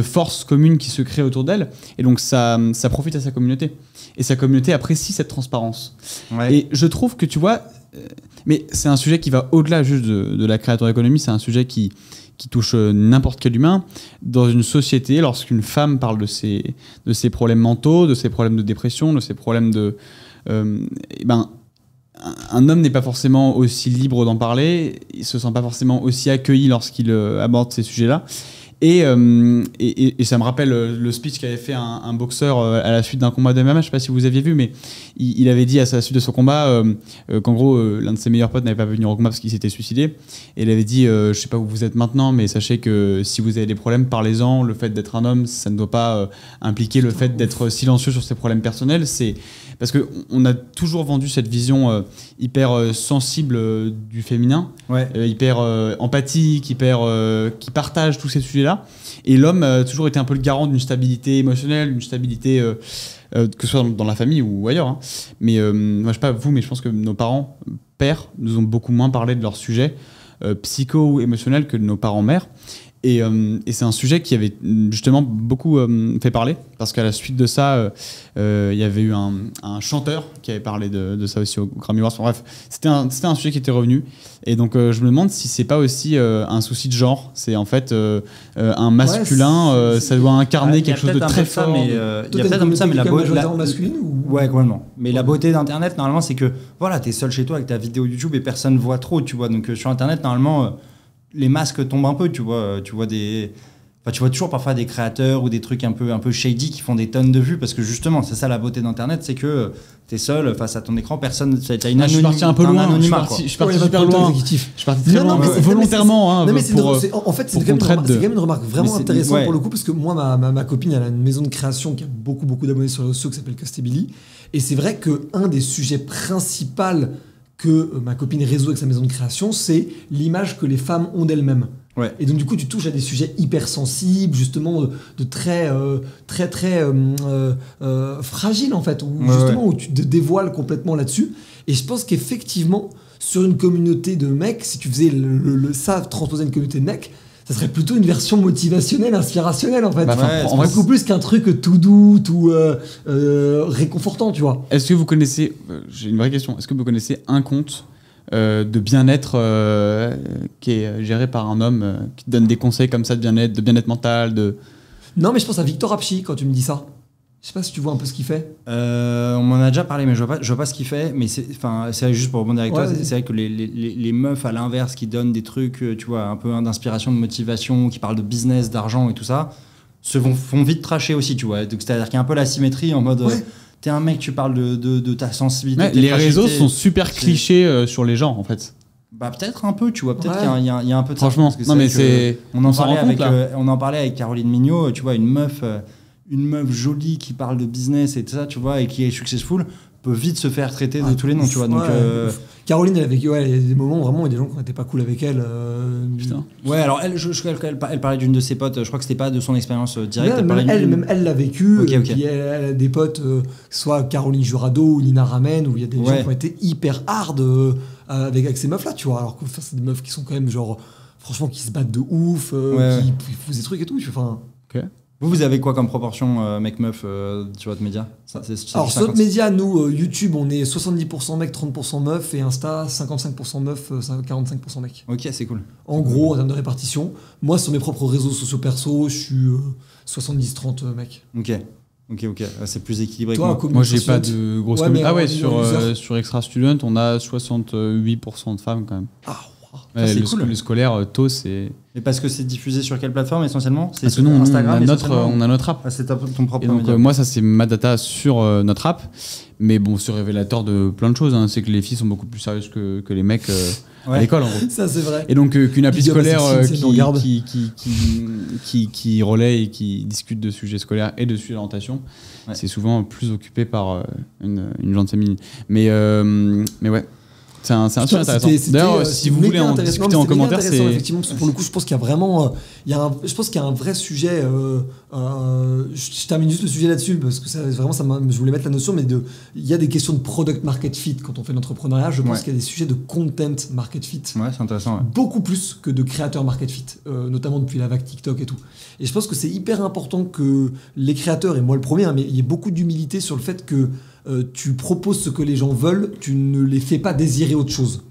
force commune qui se crée autour d'elle, et donc ça profite à sa communauté. Et sa communauté apprécie cette transparence. Et je trouve que, tu vois... mais c'est un sujet qui va au-delà juste de la creator economy, c'est un sujet qui touche n'importe quel humain. Dans une société, lorsqu'une femme parle de ses problèmes mentaux, de ses problèmes de dépression, de ses problèmes un homme n'est pas forcément aussi libre d'en parler, il se sent pas forcément aussi accueilli lorsqu'il aborde ces sujets-là. Et ça me rappelle le speech qu'avait fait un boxeur à la suite d'un combat de MMA, je sais pas si vous aviez vu, mais il avait dit à la suite de son combat qu'en gros l'un de ses meilleurs potes n'avait pas pu venir au combat parce qu'il s'était suicidé, et il avait dit je sais pas où vous êtes maintenant, mais sachez que si vous avez des problèmes, parlez-en. Le fait d'être un homme, ça ne doit pas impliquer le fait d'être silencieux sur ses problèmes personnels. C'est parce qu'on a toujours vendu cette vision hyper sensible du féminin, hyper empathique, qui partage tous ces sujets-là. Et l'homme a toujours été un peu le garant d'une stabilité émotionnelle, d'une stabilité, que ce soit dans la famille ou ailleurs. Hein. Mais moi, je sais pas vous, mais je pense que nos parents, pères, nous ont beaucoup moins parlé de leur sujet psycho ou émotionnel que de nos parents mères. Et c'est un sujet qui avait justement beaucoup fait parler, parce qu'à la suite de ça, il y avait eu un chanteur qui avait parlé de ça aussi au Grammy Awards. Bref, c'était un sujet qui était revenu. Et donc, je me demande si c'est pas aussi un souci de genre. C'est en fait un masculin, ça doit incarner quelque chose de très fort. Il y a peut-être un peu ça, mais la beauté masculine ou... Ouais, complètement. Mais la beauté d'Internet, normalement, c'est que voilà, t'es seul chez toi avec ta vidéo YouTube et personne voit trop, tu vois. Donc, sur Internet, normalement... les masques tombent un peu, tu vois toujours parfois des créateurs ou des trucs un peu shady qui font des tonnes de vues, parce que justement c'est ça la beauté d'Internet, c'est que t'es seul face à ton écran, personne, t'as une je suis parti un peu loin, je suis parti super loin, je suis parti très loin volontairement. En fait c'est quand même une remarque vraiment intéressante pour le coup, parce que moi ma copine, elle a une maison de création qui a beaucoup d'abonnés sur les réseaux, qui s'appelle Castebili, et c'est vrai qu'un des sujets principaux que ma copine résout avec sa maison de création, c'est l'image que les femmes ont d'elles-mêmes. Ouais. Et donc du coup, tu touches à des sujets hyper sensibles, justement de très fragiles en fait, où tu te dévoiles complètement là-dessus. Et je pense qu'effectivement, sur une communauté de mecs, si tu faisais ça transposer une communauté de mecs, ça serait plutôt une version motivationnelle, inspirationnelle en fait. Beaucoup plus qu'un truc tout doux, tout réconfortant, tu vois. Est-ce que vous connaissez, j'ai une vraie question, est-ce que vous connaissez un compte de bien-être qui est géré par un homme qui donne des conseils comme ça de bien-être mental Non, mais je pense à Victor Apchi quand tu me dis ça. Je sais pas si tu vois un peu ce qu'il fait. On m'en a déjà parlé, mais je vois pas ce qu'il fait. Mais c'est juste pour rebondir avec toi. C'est vrai que les meufs à l'inverse qui donnent des trucs, tu vois, un peu d'inspiration, de motivation, qui parlent de business, d'argent et tout ça, font vite tracher aussi, tu vois. Donc c'est-à-dire qu'il y a un peu la symétrie en mode. T'es un mec, tu parles de ta sensibilité. Les réseaux sont super clichés sur les gens en fait. Bah peut-être un peu, tu vois, peut-être qu'il y a un peu de ça. Franchement, non mais c'est. On en parlait avec Caroline Mignot, tu vois, une meuf jolie qui parle de business et tout ça, tu vois, et qui est successful, peut vite se faire traiter de tous les noms, tu vois. Donc, Caroline, elle il y a des moments vraiment, il y a des gens qui n'étaient pas cool avec elle. Putain. Ouais, alors elle parlait d'une de ses potes, je crois que c'était pas de son expérience directe. Elle l'a vécu, puis elle a des potes, soit Caroline Jurado ou Nina Ramen, où il y a des gens qui ont été hyper hard avec ces meufs-là, tu vois, alors que c'est des meufs qui sont quand même genre, franchement, qui se battent de ouf, qui font des trucs et tout, enfin... Vous avez quoi comme proportion mec-meuf sur votre média? Alors sur notre média, nous, YouTube, on est 70% mecs, 30% meufs, et Insta, 55% meufs, 45% mecs. Ok, c'est cool. En gros, en termes de répartition. Moi, sur mes propres réseaux sociaux perso, je suis 70-30 mecs. Ok, c'est plus équilibré. Toi, que moi. Moi, j'ai pas de grosse communauté. Sur Extra Student, on a 68% de femmes quand même. Ah, c'est cool. Le scolaire, tôt, c'est... Et parce que c'est diffusé sur quelle plateforme essentiellement? Parce que nous, Instagram, on a notre app. Ah, c'est ton propre donc, média. moi, ça, c'est ma data sur notre app. Mais bon, c'est révélateur de plein de choses. Hein. C'est que les filles sont beaucoup plus sérieuses que les mecs à l'école, en gros. Ça, c'est vrai. Et donc, qu'une appli scolaire qui relaie et qui discute de sujets scolaires et de sujets d'orientation, c'est souvent plus occupé par une gente féminine. Mais ouais. C'est un sujet intéressant. D'ailleurs, si vous voulez en discuter en commentaire, c'est... Effectivement, pour le coup, je pense qu'il y a vraiment... je pense qu'il y a un vrai sujet... je termine juste le sujet là-dessus, parce que je voulais mettre la notion, mais il y a des questions de product market fit quand on fait l'entrepreneuriat. Je pense qu'il y a des sujets de content market fit. Ouais, c'est intéressant. Beaucoup plus que de créateur market fit, notamment depuis la vague TikTok et tout. Et je pense que c'est hyper important que les créateurs, et moi le premier, mais il y ait beaucoup d'humilité sur le fait que tu proposes ce que les gens veulent, tu ne les fais pas désirer autre chose.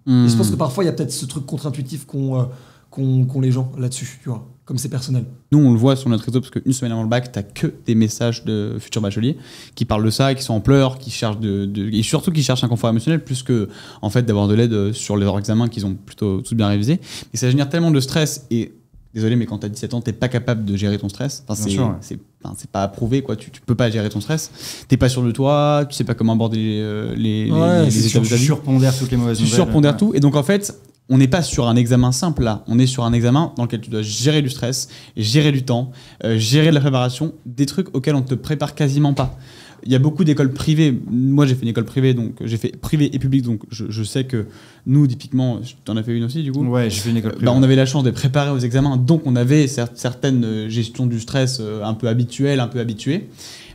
Et je pense que parfois il y a peut-être ce truc contre-intuitif qu'ont les gens là-dessus, tu vois, comme c'est personnel. Nous on le voit sur notre réseau parce qu'une semaine avant le bac, t'as que des messages de futurs bacheliers qui parlent de ça, qui sont en pleurs, qui cherchent et surtout qui cherchent un confort émotionnel plus que en fait d'avoir de l'aide sur leurs examens qu'ils ont plutôt tous bien révisés. Et ça génère tellement de stress et désolé, mais quand tu as 17 ans, tu n'es pas capable de gérer ton stress. Enfin, c'est pas approuvé, quoi. Tu peux pas gérer ton stress. Tu n'es pas sûr de toi, tu sais pas comment aborder les étapes de ta vie. Tu surpondères toutes les mauvaises nouvelles. Tu surpondères tout. Et donc, en fait, on n'est pas sur un examen simple là. On est sur un examen dans lequel tu dois gérer du stress, gérer du temps, gérer de la préparation, des trucs auxquels on ne te prépare quasiment pas. Il y a beaucoup d'écoles privées. Moi, j'ai fait une école privée, donc j'ai fait privé et public, donc je sais que nous, typiquement, tu en as fait une aussi, du coup. Ouais, j'ai fait une école privée. On avait la chance d'être préparés aux examens, donc on avait certaines gestions du stress un peu habituelles, un peu habituées.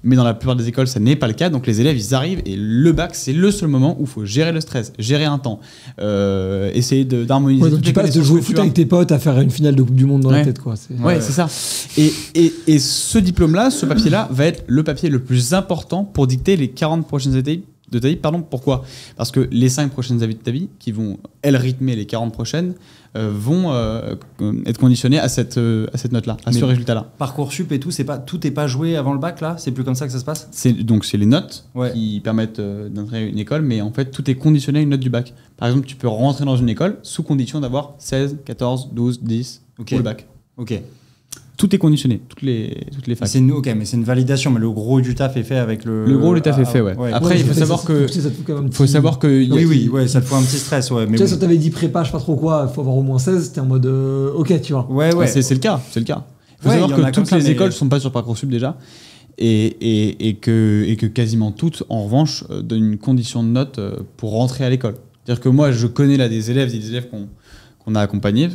Mais dans la plupart des écoles, ça n'est pas le cas. Donc les élèves, ils arrivent et le bac, c'est le seul moment où il faut gérer le stress, gérer un temps, essayer d'harmoniser. Ouais, donc tu passes de jouer au foot avec tes potes à faire une finale de Coupe du Monde dans la tête, quoi. C'est ça. Et ce diplôme-là, ce papier-là, va être le papier le plus important pour dicter les 40 prochaines étapes de ta vie. Pourquoi ? Parce que les 5 prochaines années de ta vie, qui vont, elles, rythmer les 40 prochaines, vont être conditionnés à cette note-là, à ce résultat-là. Parcoursup et tout, tout n'est pas joué avant le bac, là ? C'est plus comme ça que ça se passe ? Donc c'est les notes qui permettent d'entrer à une école, mais en fait, tout est conditionné à une note du bac. Par exemple, tu peux rentrer dans une école sous condition d'avoir 16, 14, 12, 10 pour le bac. Ok. Tout est conditionné, toutes les facs. Mais c'est une validation, mais le gros du taf est fait avec le... Le gros du taf est fait, ouais. Après, il faut savoir que... Oui, ça te fout un petit stress, ouais. Tu sais, si t'avais dit prépa, je sais pas trop quoi, il faut avoir au moins 16, t'es en mode... ok, tu vois. Ouais. C'est le cas, Il faut savoir que toutes les écoles sont pas sur Parcoursup déjà, et que quasiment toutes, en revanche, donnent une condition de note pour rentrer à l'école. C'est-à-dire que moi, je connais là des élèves qu'on a accompagnés,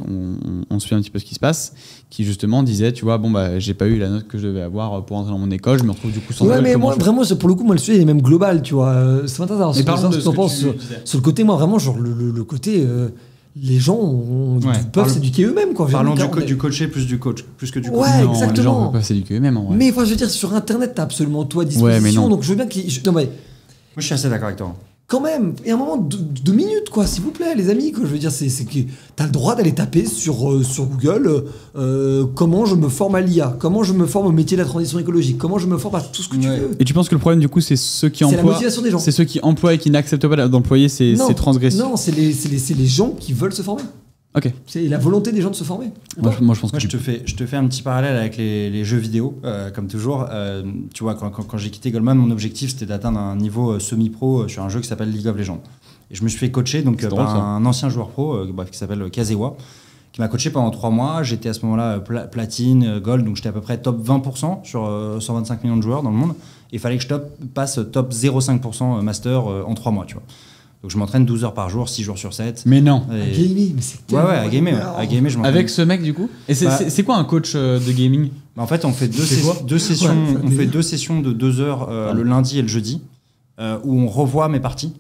on suit un petit peu ce qui se passe, qui justement disaient, tu vois, j'ai pas eu la note que je devais avoir pour entrer dans mon école, je me retrouve du coup sans... Ouais, mais moi, vraiment, pour le coup, le sujet est même global, tu vois. C'est intéressant ce que tu en penses sur le côté, moi, vraiment, genre le côté... les gens peuvent s'éduquer eux-mêmes, quoi. Parlons du coaché plus que du coach. Ouais, non, exactement. Les gens peuvent pas s'éduquer eux-mêmes, en vrai. Mais enfin, je veux dire, sur Internet, t'as absolument tout à disposition, donc je veux bien Moi, je suis assez d'accord avec toi. Quand même, et à un moment, 2 minutes, quoi, s'il vous plaît, les amis, quoi. Je veux dire, c'est que t'as le droit d'aller taper sur Google comment je me forme à l'IA, comment je me forme au métier de la transition écologique, comment je me forme à tout ce que tu veux. Et tu penses que le problème, du coup, c'est ceux qui emploient... C'est la motivation des gens. C'est ceux qui emploient et qui n'acceptent pas d'employer ces transgressions. Non, c'est les gens qui veulent se former. Ok. C'est la volonté des gens de se former. Moi, je pense que je te fais un petit parallèle avec les jeux vidéo, comme toujours. Tu vois, quand j'ai quitté Goldman, mon objectif c'était d'atteindre un niveau semi-pro sur un jeu qui s'appelle League of Legends. Et je me suis fait coacher par un ancien joueur pro qui s'appelle Kazewa, qui m'a coaché pendant 3 mois. J'étais à ce moment-là platine, gold, donc j'étais à peu près top 20% sur 125 millions de joueurs dans le monde. Et il fallait que je passe top 0,5% master en 3 mois, tu vois. Donc je m'entraîne 12 heures par jour, 6 jours sur 7. Mais non. À gamer, mais c'est tellement... Ouais, à gamer, je m'entraîne. Avec ce mec, du coup. Et c'est quoi un coach de gaming ? En fait, on fait deux sessions de 2 heures le lundi et le jeudi, où on revoit mes parties.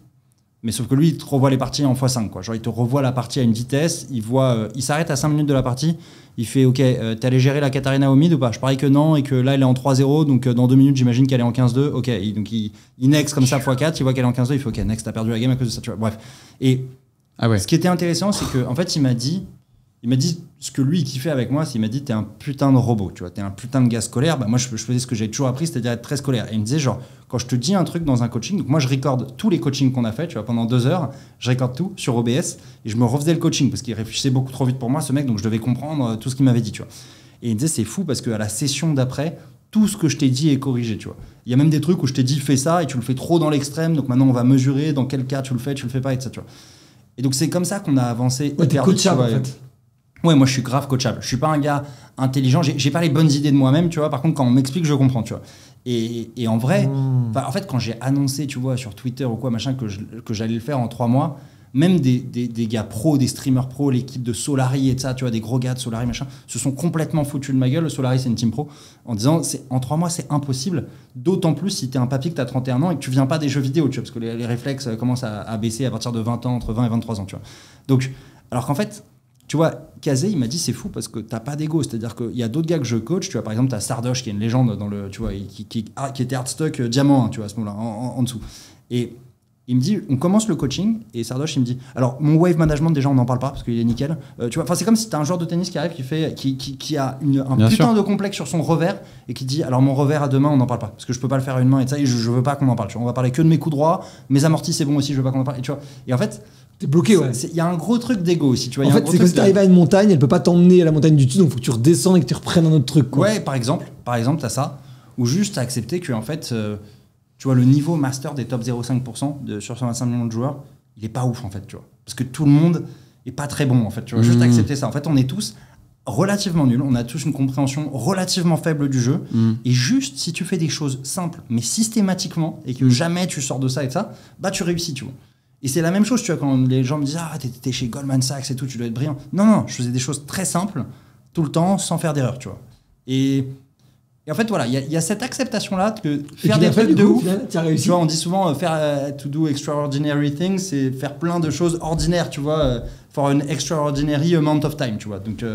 Mais sauf que lui, il te revoit les parties en x5, quoi. Genre, il te revoit la partie à une vitesse, il s'arrête à 5 minutes de la partie, il fait « Ok, t'es allé gérer la Katarina au mid ou pas ?» Je parie que non, et que là, elle est en 3-0, donc dans 2 minutes, j'imagine qu'elle est en 15-2. Ok, donc il next comme ça x4, il voit qu'elle est en 15-2, il fait « Ok, next, t'as perdu la game à cause de ça. » Tu vois, bref. Et ce qui était intéressant, c'est qu'en fait, il m'a dit ce que lui, il kiffait avec moi, c'est il m'a dit « T'es un putain de robot, tu vois, t'es un putain de gars scolaire. » Moi, je faisais ce que j'ai toujours appris, c'est-à-dire être très scolaire. Et il me disait genre, quand je te dis un truc dans un coaching, donc moi, je recorde tous les coachings qu'on a fait, tu vois, pendant 2 heures, je recorde tout sur OBS et je me refaisais le coaching parce qu'il réfléchissait beaucoup trop vite pour moi, ce mec, donc je devais comprendre tout ce qu'il m'avait dit, tu vois. Et il me disait, c'est fou parce qu'à la session d'après, tout ce que je t'ai dit est corrigé, tu vois. Il y a même des trucs où je t'ai dit, fais ça et tu le fais trop dans l'extrême, donc maintenant on va mesurer dans quel cas tu le fais pas, etc. Tu vois. Et donc c'est comme ça qu'on a avancé. Ouais, t'es coachable en fait. Ouais, moi je suis grave coachable. Je suis pas un gars intelligent. J'ai pas les bonnes idées de moi-même, tu vois. Par contre, quand on m'explique, je comprends, tu vois. Et en vrai, en fait, quand j'ai annoncé, tu vois, sur Twitter ou quoi, machin, que j'allais le faire en 3 mois, même des gars pros, des streamers pros, l'équipe de Solari et ça, tu vois, des gros gars de Solari, machin, se sont complètement foutus de ma gueule. Solari, c'est une team pro, en disant, en 3 mois, c'est impossible. D'autant plus si t'es un papy que t'as 31 ans et que tu viens pas des jeux vidéo, tu vois, parce que les réflexes commencent à baisser à partir de 20 ans, entre 20 et 23 ans, tu vois. Donc, alors qu'en fait, tu vois, Kazé, il m'a dit c'est fou parce que t'as pas d'ego. C'est-à-dire qu'il y a d'autres gars que je coach. Tu vois, par exemple, t'as Sardoche qui est une légende dans le, tu vois, qui était Hardstock diamant, tu vois, à ce moment-là, en dessous. Et Il me dit, on commence le coaching, et Sardoche, il me dit, alors mon wave management, déjà, on n'en parle pas parce qu'il est nickel. Tu vois, c'est comme si tu as un joueur de tennis qui arrive, qui a un putain de complexe sur son revers, et qui dit, alors mon revers à deux mains, on n'en parle pas, parce que je peux pas le faire à une main, et ça, et je veux pas qu'on en parle. Tu vois, on va parler que de mes coups droits, mes amortis, c'est bon aussi, je veux pas qu'on en parle. Et, tu vois, et en fait, t'es bloqué, ouais. Il y a un gros truc d'ego aussi, tu vois. En fait, c'est que si t'arrives à une montagne, elle peut pas t'emmener à la montagne du dessus, donc faut que tu redescends et que tu reprennes un autre truc, quoi. Ouais, par exemple, t'as ça, ou juste accepter que, en fait, tu vois, le niveau master des top 0,5% sur 125 millions de joueurs, il est pas ouf, en fait, tu vois. Parce que tout le monde est pas très bon, en fait, tu vois. Juste accepter ça. En fait, on est tous relativement nuls, on a tous une compréhension relativement faible du jeu, et juste, si tu fais des choses simples, mais systématiquement, et que jamais tu sors de ça et ça, bah, tu réussis, tu vois. Et c'est la même chose, tu vois, quand les gens me disent « Ah, t'es chez Goldman Sachs et tout, tu dois être brillant. » Non, je faisais des choses très simples, tout le temps, sans faire d'erreur, tu vois. Et en fait, voilà, il y a cette acceptation-là que faire des trucs de ouf, tu vois, on dit souvent to do extraordinary things, c'est faire plein de choses ordinaires, tu vois, for an extraordinary amount of time, tu vois. Donc,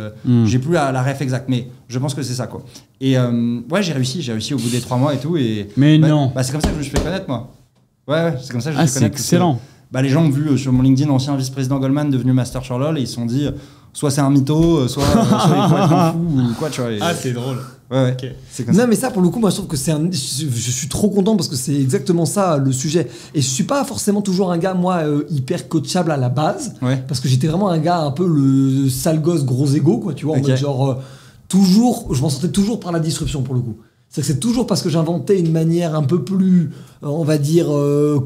j'ai plus la ref exacte, mais je pense que c'est ça, quoi. Et ouais, j'ai réussi au bout des 3 mois et tout. Mais non. C'est comme ça que je me suis fait connaître, moi. Ouais, c'est comme ça que je me suis fait connaître. C'est excellent. Les gens ont vu sur mon LinkedIn ancien vice-président Goldman devenu master sur LoL et ils se sont dit soit c'est un mytho, soit il faut être un fou ou quoi, tu vois. C'est drôle. Ouais. Okay. C'est comme ça. Mais ça pour le coup moi je trouve que je suis trop content parce que c'est exactement ça le sujet, et je suis pas forcément toujours un gars moi hyper coachable à la base, parce que j'étais vraiment un gars un peu le sale gosse gros égo, quoi, tu vois, en mode genre toujours je m'en sortais toujours par la disruption pour le coup. C'est toujours parce que j'inventais une manière un peu plus, on va dire,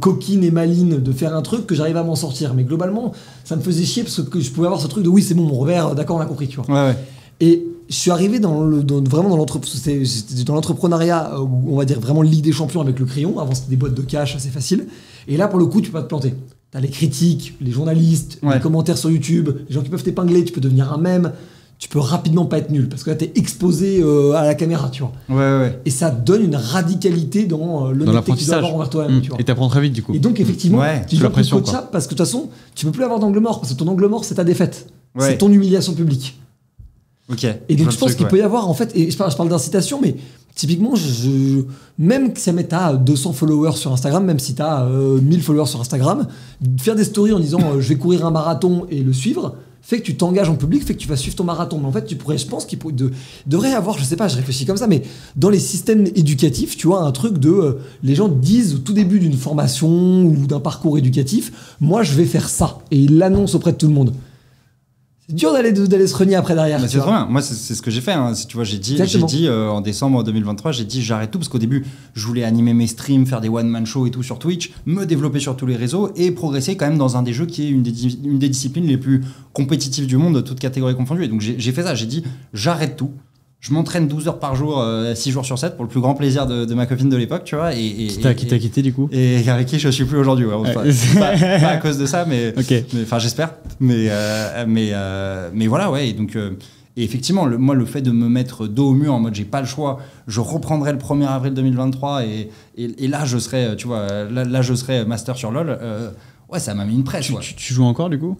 coquine et maline de faire un truc que j'arrive à m'en sortir. Mais globalement, ça me faisait chier parce que je pouvais avoir ce truc de oui, c'est bon, mon revers, d'accord, on a compris, tu vois. Ouais. Et je suis arrivé vraiment dans l'entrepreneuriat, on va dire vraiment Ligue des Champions avec le crayon. Avant, c'était des boîtes de cash assez facile. Et là, pour le coup, tu peux pas te planter. T'as les critiques, les journalistes, les commentaires sur YouTube, les gens qui peuvent t'épingler, tu peux devenir un mème. Tu peux rapidement pas être nul parce que là t'es exposé à la caméra, tu vois. Ouais. Et ça donne une radicalité dans l'honnêteté que tu dois avoir envers toi-même, tu vois. Et t'apprends très vite du coup. Et donc effectivement, tu dois être coachable parce que de toute façon, tu peux plus avoir d'angle mort parce que ton angle mort c'est ta défaite, c'est ton humiliation publique. Ok. Et donc je pense qu'il peut y avoir en fait, et je parle d'incitation, mais typiquement, même que ça mette à 200 followers sur Instagram, même si t'as 1000 followers sur Instagram, faire des stories en disant je vais courir un marathon et le suivre, fait que tu t'engages en public, fait que tu vas suivre ton marathon. Mais en fait, je pense qu'il devrait avoir, je sais pas, je réfléchis comme ça, mais dans les systèmes éducatifs, tu vois, un truc de les gens disent au tout début d'une formation ou d'un parcours éducatif, moi je vais faire ça, et ils l'annoncent auprès de tout le monde. C'est dur d'aller se renier après derrière. C'est trop bien. Moi, c'est ce que j'ai fait. Hein. Tu vois, j'ai dit en décembre 2023, j'ai dit j'arrête tout parce qu'au début, je voulais animer mes streams, faire des one-man shows et tout sur Twitch, me développer sur tous les réseaux et progresser quand même dans un des jeux qui est une des disciplines les plus compétitives du monde, toutes catégories confondues. Et donc, j'ai fait ça. J'ai dit j'arrête tout. Je m'entraîne 12 heures par jour, 6 jours sur 7, pour le plus grand plaisir de ma copine de l'époque, tu vois. Qui t'a quitté, du coup ? Et avec qui je suis plus aujourd'hui, pas à cause de ça, mais enfin, j'espère. Mais voilà, ouais. Et donc, et effectivement, moi, le fait de me mettre dos au mur en mode j'ai pas le choix, je reprendrai le 1er avril 2023 et là, je serai, tu vois, là, je serai master sur LoL. Ouais, ça m'a mis une presse. Tu joues encore, du coup ?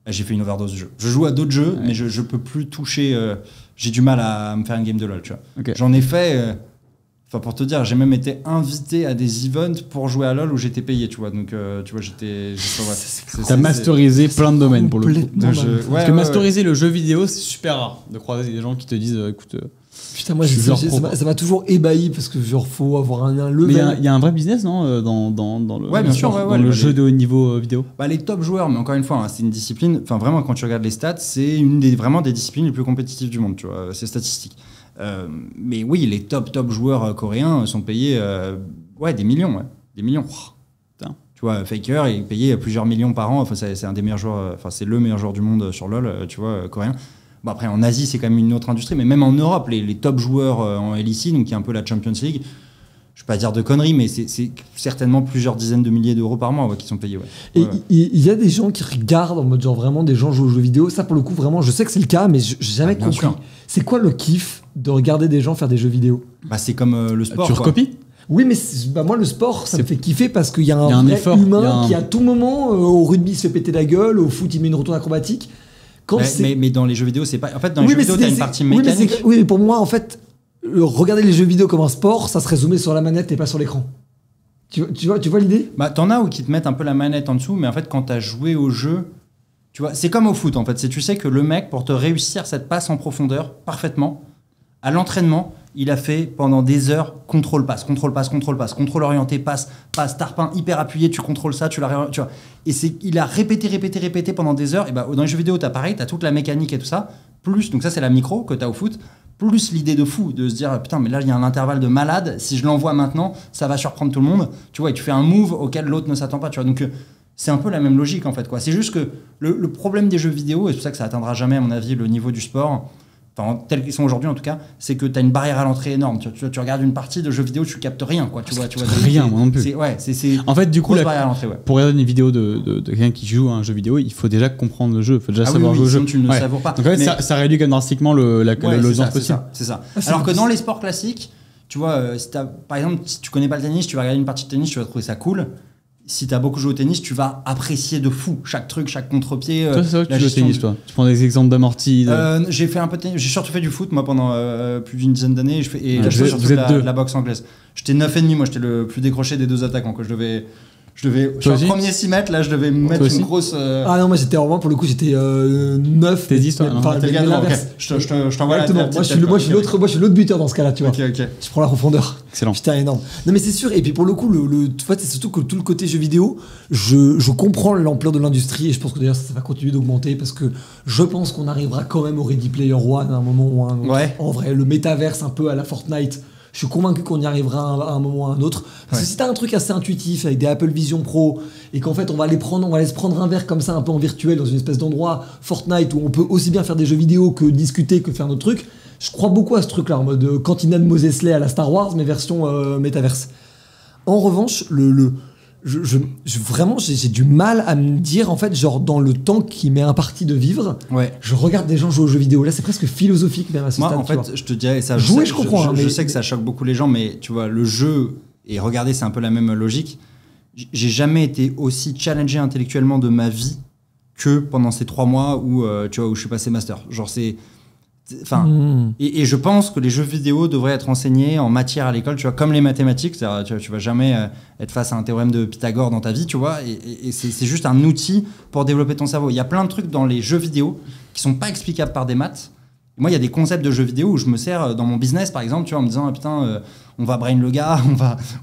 J'ai fait une overdose de jeux. Je joue à d'autres jeux, mais je peux plus toucher. J'ai du mal à me faire une game de LoL, tu vois. Okay. J'en ai fait. Enfin, pour te dire, j'ai même été invité à des events pour jouer à LoL où j'étais payé, tu vois. Donc, tu vois, t'as masterisé plein de domaines pour le coup. Parce que masteriser le jeu vidéo, c'est super rare de croiser des gens qui te disent, écoute. Putain, moi, ça m'a toujours ébahi parce que genre faut avoir un level. Mais il y a un vrai business, non, dans le, bien sûr, dans le jeu de haut niveau vidéo. Les top joueurs, mais encore une fois, hein, c'est une discipline. Enfin, vraiment, quand tu regardes les stats, c'est vraiment des disciplines les plus compétitives du monde, tu vois. C'est statistique. Mais oui, les top joueurs coréens sont payés, des millions, des millions. Putain. Tu vois, Faker est payé plusieurs millions par an. Enfin, c'est un des meilleurs joueurs. Enfin, c'est le meilleur joueur du monde sur LoL, tu vois, coréen. Bon, après, en Asie, c'est quand même une autre industrie, mais même en Europe, les top joueurs en LEC, donc qui est un peu la Champions League, je ne vais pas dire de conneries, mais c'est certainement plusieurs dizaines de milliers d'euros par mois qui sont payés. Et il y a des gens qui regardent en mode genre vraiment des gens jouent aux jeux vidéo. Ça, pour le coup, vraiment, je sais que c'est le cas, mais je n'ai jamais compris. Sûr. C'est quoi le kiff de regarder des gens faire des jeux vidéo ? C'est comme le sport. Tu recopies ? Oui, mais moi, le sport, ça me fait kiffer parce qu'il y a un vrai effort, humain qui, à tout moment, au rugby, se fait péter la gueule, au foot, il met une retourne acrobatique. Mais dans les jeux vidéo, c'est pas. En fait, dans les jeux vidéo, t'as une partie mécanique. Oui, mais pour moi, en fait, regarder les jeux vidéo comme un sport, ça serait zoomé sur la manette et pas sur l'écran. Tu vois l'idée? Bah, t'en as où qui te mettent un peu la manette en dessous, mais en fait, quand t'as joué au jeu, tu vois, c'est comme au foot en fait. Tu sais que le mec, pour te réussir cette passe en profondeur parfaitement, à l'entraînement, il a fait pendant des heures contrôle-passe, contrôle orienté, passe, tarpin, hyper appuyé, tu contrôles ça, tu vois. Et il a répété pendant des heures. Et bah, dans les jeux vidéo, t'as pareil, t'as toute la mécanique et tout ça, plus, donc ça c'est la micro que t'as au foot, plus l'idée de fou, de se dire putain, mais là il y a un intervalle de malade, si je l'envoie maintenant, ça va surprendre tout le monde, tu vois, et tu fais un move auquel l'autre ne s'attend pas, tu vois. Donc c'est un peu la même logique en fait, quoi. C'est juste que le problème des jeux vidéo, et c'est pour ça que ça atteindra jamais à mon avis le niveau du sport, enfin, tels qu'ils sont aujourd'hui en tout cas, c'est que tu as une barrière à l'entrée énorme. Tu regardes une partie de jeux vidéo, tu captes rien, quoi. Tu vois rien, moi non plus. En fait, du coup, pour regarder une vidéo de quelqu'un qui joue à un jeu vidéo, il faut déjà comprendre le jeu, il faut déjà savoir jouer au jeu. Tu ne le savoures pas. Donc en fait, ça réduit quand même drastiquement l'audience possible. C'est ça. Alors que dans les sports classiques, tu vois, par exemple, si tu connais pas le tennis, tu vas regarder une partie de tennis, tu vas trouver ça cool. Si tu as beaucoup joué au tennis, tu vas apprécier de fou chaque truc, chaque contre-pied. Toi, c'est vrai que tu joues au tennis, toi. Tu prends des exemples d'amortis. J'ai fait un peu de tennis. J'ai surtout fait du foot, moi, pendant plus d'une dizaine d'années. Je fais surtout la boxe anglaise. J'étais 9,5, moi, j'étais le plus décroché des deux attaquants, quoi. Je devais sur le premier 6 mètres, là, je devais me mettre une grosse. Ah non, moi, j'étais vraiment, pour le coup, j'étais 9. T'es 10, toi, non? Enfin, je t'envoie la moi, je suis l'autre buteur dans ce cas-là, tu vois. Ok. Je prends la profondeur. Excellent. Putain, énorme. Non, mais c'est sûr. Et puis, pour le coup, en fait, c'est surtout que tout le côté jeu vidéo, je comprends l'ampleur de l'industrie et je pense que d'ailleurs, ça va continuer d'augmenter parce que je pense qu'on arrivera quand même au Ready Player One à un moment ou à un autre. Ouais. En vrai, le métaverse un peu à la Fortnite. Je suis convaincu qu'on y arrivera à un moment ou à un autre. Parce que si t'as un truc assez intuitif avec des Apple Vision Pro et qu'en fait on va se prendre un verre comme ça un peu en virtuel dans une espèce d'endroit Fortnite où on peut aussi bien faire des jeux vidéo que discuter, que faire notre truc, je crois beaucoup à ce truc-là en mode cantina de Mos Eisley à la Star Wars mais version métaverse. En revanche, vraiment j'ai du mal à me dire en fait genre dans le temps qui m'est imparti de vivre, je regarde des gens jouer aux jeux vidéo, là c'est presque philosophique même à ce stade. Moi en fait je te dirais ça, jouer je comprends, je sais que ça choque beaucoup les gens, mais tu vois le jeu et regarder c'est un peu la même logique. J'ai jamais été aussi challengé intellectuellement de ma vie que pendant ces 3 mois où tu vois où je suis passé master. Genre et je pense que les jeux vidéo devraient être enseignés en matière à l'école, tu vois, comme les mathématiques. Tu vas jamais être face à un théorème de Pythagore dans ta vie, tu vois, et c'est juste un outil pour développer ton cerveau. Il y a plein de trucs dans les jeux vidéo qui sont pas explicables par des maths. Et moi, il y a des concepts de jeux vidéo où je me sers dans mon business, par exemple, tu vois, en me disant putain, on va brain le gars,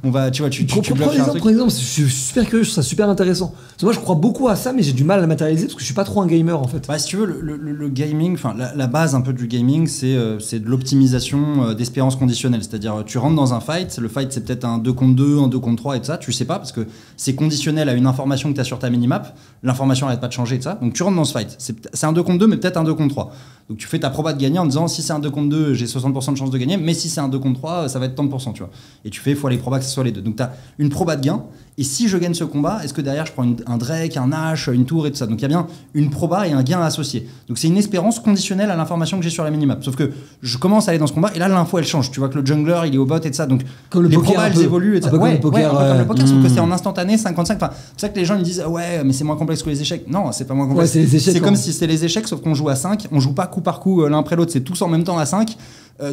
on va, tu vois, tu bloques un truc. Par exemple, je suis super curieux, je trouve ça super intéressant. Parce que moi, je crois beaucoup à ça, mais j'ai du mal à le matérialiser parce que je suis pas trop un gamer en fait. Bah, si tu veux, le gaming, enfin, la base un peu du gaming, c'est de l'optimisation d'espérance conditionnelle. C'est-à-dire, tu rentres dans un fight, le fight c'est peut-être un 2 contre 2, un 2 contre 3 et tout ça, tu sais pas parce que c'est conditionnel à une information que tu as sur ta minimap. L'information arrête pas de changer et tout ça. Donc tu rentres dans ce fight. C'est un 2 contre 2, mais peut-être un 2 contre 3. Donc tu fais ta proba de gagner en disant si c'est un 2 contre 2, j'ai 60% de chance de gagner, mais si c'est un 2 contre 3, ça va être tant de pourcents, tu vois. Et tu fais fois les probas que ce soit les deux. Donc tu as une proba de gain, et si je gagne ce combat, est-ce que derrière je prends un Drake, un Nash, une tour et tout ça. Donc il y a bien une proba et un gain associé. Donc c'est une espérance conditionnelle à l'information que j'ai sur la minimap. Sauf que je commence à aller dans ce combat, et là l'info elle change. Tu vois que le jungler il est au bot et tout ça. Donc comme les probas elles évoluent et tout ça. Comme le poker, comme le poker, sauf que c'est en instantané, 55. Enfin, c'est ça que les gens ils disent ouais, mais c'est moins complexe que les échecs. Non, c'est pas moins complexe. C'est comme si c'était les échecs, sauf qu'on joue à 5. On joue pas coup par coup l'un après l'autre, c'est tous en même temps à 5.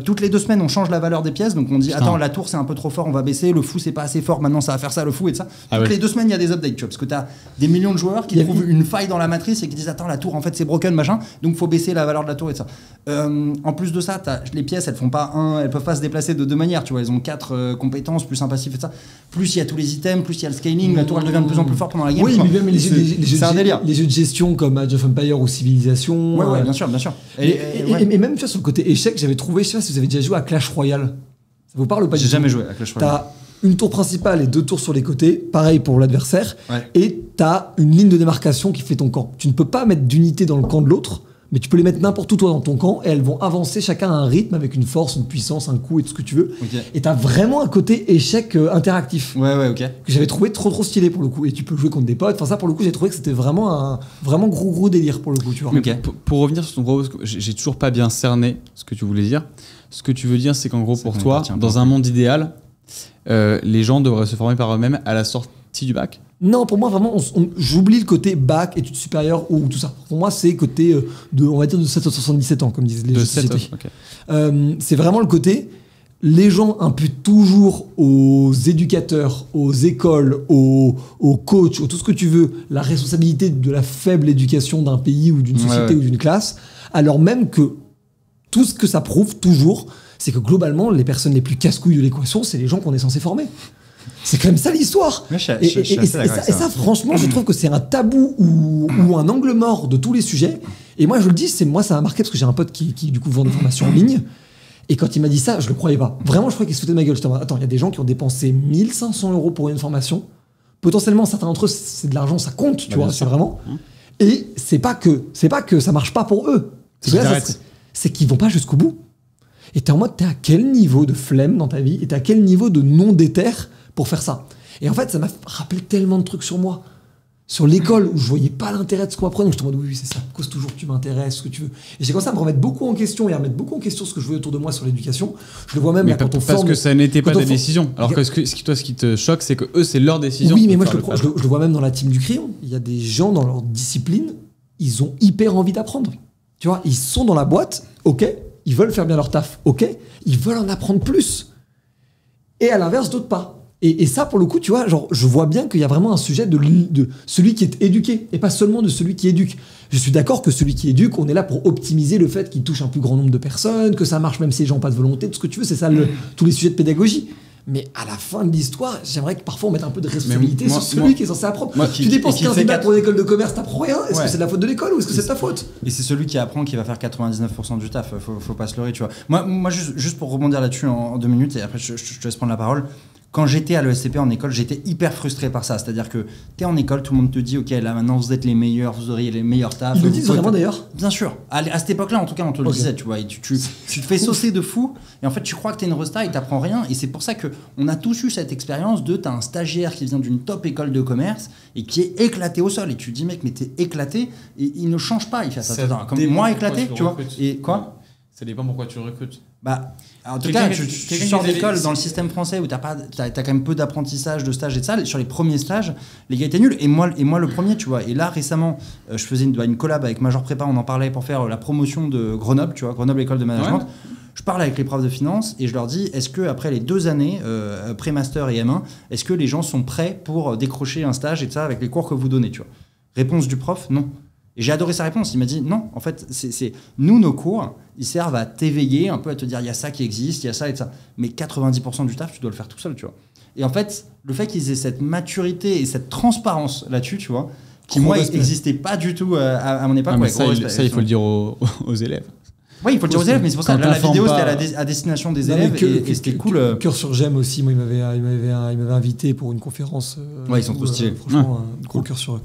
Toutes les 2 semaines, on change la valeur des pièces. Donc on dit attends, la tour c'est un peu trop fort, on va baisser. Le fou c'est pas assez fort, maintenant ça va faire ça, le fou et tout ça. Toutes les 2 semaines, il y a des updates, tu vois, parce que t'as des millions de joueurs qui trouvent une faille dans la matrice et qui disent attends, la tour en fait c'est broken machin, donc faut baisser la valeur de la tour et tout ça. En plus de ça, les pièces elles peuvent pas se déplacer de 2 manières, tu vois, elles ont 4 compétences plus un passif et tout ça. Plus il y a tous les items, plus il y a le scaling, la tour elle devient de plus en plus forte pendant la game. Oui, mais même c'est un délire. Les jeux de gestion comme Age of Empires ou Civilization. Ouais, bien sûr. Et même sur le côté échec, j'avais trouvé, je sais pas si vous avez déjà joué à Clash Royale. Ça vous parle ou pas? J'ai jamais joué à Clash Royale. T'as une tour principale et 2 tours sur les côtés, pareil pour l'adversaire, et t'as une ligne de démarcation qui fait ton camp. Tu ne peux pas mettre d'unité dans le camp de l'autre, mais tu peux les mettre n'importe où toi dans ton camp et elles vont avancer chacun à un rythme avec une force, une puissance, un coup et tout ce que tu veux. Et t'as vraiment un côté échec interactif. Que j'avais trouvé trop stylé pour le coup. Et tu peux jouer contre des potes. Enfin ça pour le coup j'ai trouvé que c'était vraiment un gros délire pour le coup. Tu vois. Pour revenir sur ton propos, parce que j'ai toujours pas bien cerné ce que tu voulais dire. Ce que tu veux dire c'est qu'en gros pour toi, dans un monde idéal, les gens devraient se former par eux-mêmes à la sortie du bac. Non, pour moi, vraiment, j'oublie le côté bac, études supérieures ou tout ça. Pour moi, c'est côté on va dire de 7 à 77 ans, comme disent les gens de société. C'est vraiment le côté, les gens imputent toujours aux éducateurs, aux écoles, aux coachs, tout ce que tu veux, la responsabilité de la faible éducation d'un pays ou d'une société ou d'une classe, alors même que tout ce que ça prouve toujours, c'est que globalement, les personnes les plus casse-couilles de l'équation, c'est les gens qu'on est censé former. C'est quand même ça l'histoire. Et ça, franchement, je trouve que c'est un tabou ou un angle mort de tous les sujets. Et moi, je le dis, moi, ça m'a marqué parce que j'ai un pote qui du coup, vend des formations en ligne. Et quand il m'a dit ça, je le croyais pas. Vraiment, je croyais qu'il se foutait de ma gueule. Attends, il y a des gens qui ont dépensé 1 500 € pour une formation. Potentiellement, certains d'entre eux, c'est de l'argent, ça compte, tu vois, c'est vraiment. Et c'est pas que ça marche pas pour eux. C'est qu'ils vont pas jusqu'au bout. Et t'es en mode, t'es à quel niveau de flemme dans ta vie et t'es à quel niveau de non-déter pour faire ça. Et en fait, ça m'a rappelé tellement de trucs sur moi. Sur l'école, où je voyais pas l'intérêt de ce qu'on apprenait. Donc je te demande, oui, c'est ça, cause toujours que tu m'intéresses, ce que tu veux. Et j'ai commencé à me remettre beaucoup en question et à remettre beaucoup en question ce que je voyais autour de moi sur l'éducation. Je le vois même là, quand on forme. Parce que ça n'était pas ta décision. Alors que ce qui te choque, c'est que eux, c'est leur décision. Oui, mais moi, je le vois même dans la team du crayon. Il y a des gens dans leur discipline, ils ont hyper envie d'apprendre. Tu vois, ils sont dans la boîte, ok, ils veulent faire bien leur taf, ok, ils veulent en apprendre plus. Et à l'inverse, d'autres pas. Et ça, pour le coup, tu vois, genre, je vois bien qu'il y a vraiment un sujet de celui qui est éduqué et pas seulement de celui qui éduque. Je suis d'accord que celui qui éduque, on est là pour optimiser le fait qu'il touche un plus grand nombre de personnes, que ça marche même si les gens n'ont pas de volonté, tout ce que tu veux, c'est ça tous les sujets de pédagogie. Mais à la fin de l'histoire, j'aimerais que parfois on mette un peu de responsabilité sur celui qui est censé apprendre. Tu dépenses 15 balles pour une école de commerce, t'apprends rien. Est-ce que c'est de la faute de l'école ou est-ce que c'est de ta faute? Et c'est celui qui apprend qui va faire 99% du taf. Faut pas se leurrer, tu vois. Moi juste pour rebondir là-dessus en 2 minutes et après je te laisse prendre la parole. Quand j'étais à l'ESCP en école, j'étais hyper frustré par ça. C'est-à-dire que t'es en école, tout le monde te dit, ok, là maintenant vous êtes les meilleurs, vous auriez les meilleurs tafs. Ils le disent vraiment d'ailleurs? Bien sûr. À cette époque-là, en tout cas, on te le disait, tu vois. Et tu te fais saucer de fou. Et en fait, tu crois que t'es une resta et t'apprends rien. Et c'est pour ça qu'on a tous eu cette expérience t'as un stagiaire qui vient d'une top école de commerce et qui est éclaté au sol. Et tu te dis, mec, mais t'es éclaté. Et il ne change pas. Il fait ça. Comme moi éclaté, tu vois. Et quoi? Ça dépend pourquoi tu le recrutes. En tout cas, tu sors d'école dans le système français où t'as quand même peu d'apprentissage, de stage et de ça. Sur les premiers stages, les gars étaient nuls. Et moi le premier, tu vois. Et là, récemment, je faisais une collab avec Major Prépa, on en parlait pour faire la promotion de Grenoble, tu vois, Grenoble École de Management. Ouais. Je parle avec les profs de finance et je leur dis, est-ce que après les 2 années, pré-master et M1, est-ce que les gens sont prêts pour décrocher un stage et de ça avec les cours que vous donnez, tu vois? Réponse du prof, non. Et j'ai adoré sa réponse. Il m'a dit non, en fait, nous, nos cours, ils servent à t'éveiller, un peu à te dire il y a ça qui existe, il y a ça et ça. Mais 90% du taf, tu dois le faire tout seul, tu vois. Et en fait, le fait qu'ils aient cette maturité et cette transparence là-dessus, tu vois, qui moi n'existait pas du tout à mon époque. Ah, mais ça, il faut le dire aux élèves. Oui, il faut le dire aux élèves, mais c'est pour ça. Là, la vidéo, c'était à destination des élèves et c'était cool. Cœur sur Gemme aussi, moi, il m'avait invité pour une conférence. Ouais, ils sont trop stylés. Franchement, un gros cœur sur eux.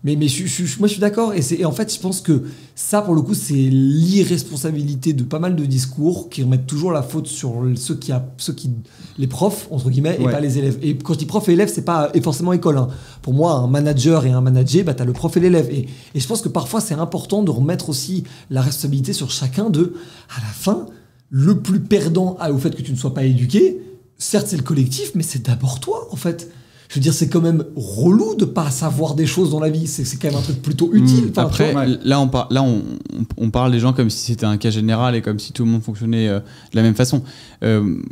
Mais moi, je suis d'accord. Et en fait, je pense que ça, pour le coup, c'est l'irresponsabilité de pas mal de discours qui remettent toujours la faute sur les profs, entre guillemets, et pas les élèves. Et quand je dis prof et élève, c'est pas forcément école. Hein. Pour moi, un manager et un manager, t'as le prof et l'élève. Et je pense que parfois, c'est important de remettre aussi la responsabilité sur chacun à la fin, le plus perdant au fait que tu ne sois pas éduqué, certes, c'est le collectif, mais c'est d'abord toi, en fait. Je veux dire, c'est quand même relou de pas savoir des choses dans la vie. C'est quand même un truc plutôt utile. Après, là, on parle des gens comme si c'était un cas général et comme si tout le monde fonctionnait de la même façon.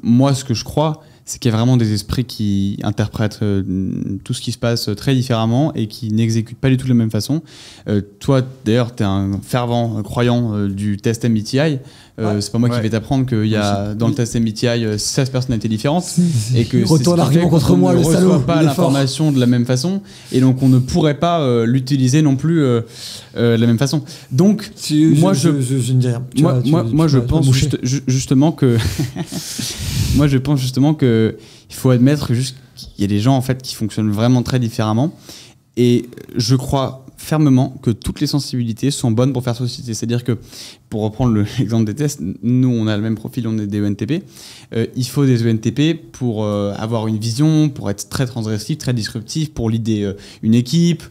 Moi, ce que je crois, c'est qu'il y a vraiment des esprits qui interprètent tout ce qui se passe très différemment et qui n'exécutent pas du tout de la même façon. Toi, d'ailleurs, tu es un fervent croyant du test MBTI. C'est pas moi qui vais t'apprendre qu'il y a dans le test MBTI 16 personnalités différentes et que retourne l'argument contre moi, le salaud. On ne reçoit pas l'information de la même façon et donc on ne pourrait pas l'utiliser non plus de la même façon. Donc moi je ne dis rien. Moi je pense justement que moi je pense justement que il faut admettre qu'il y a des gens en fait qui fonctionnent vraiment très différemment et je crois fermement que toutes les sensibilités sont bonnes pour faire société. C'est-à-dire que, pour reprendre l'exemple des tests, nous, on a le même profil, on est des ENTP. Il faut des ENTP pour avoir une vision, pour être très transgressif, très disruptif, pour l'idée une équipe,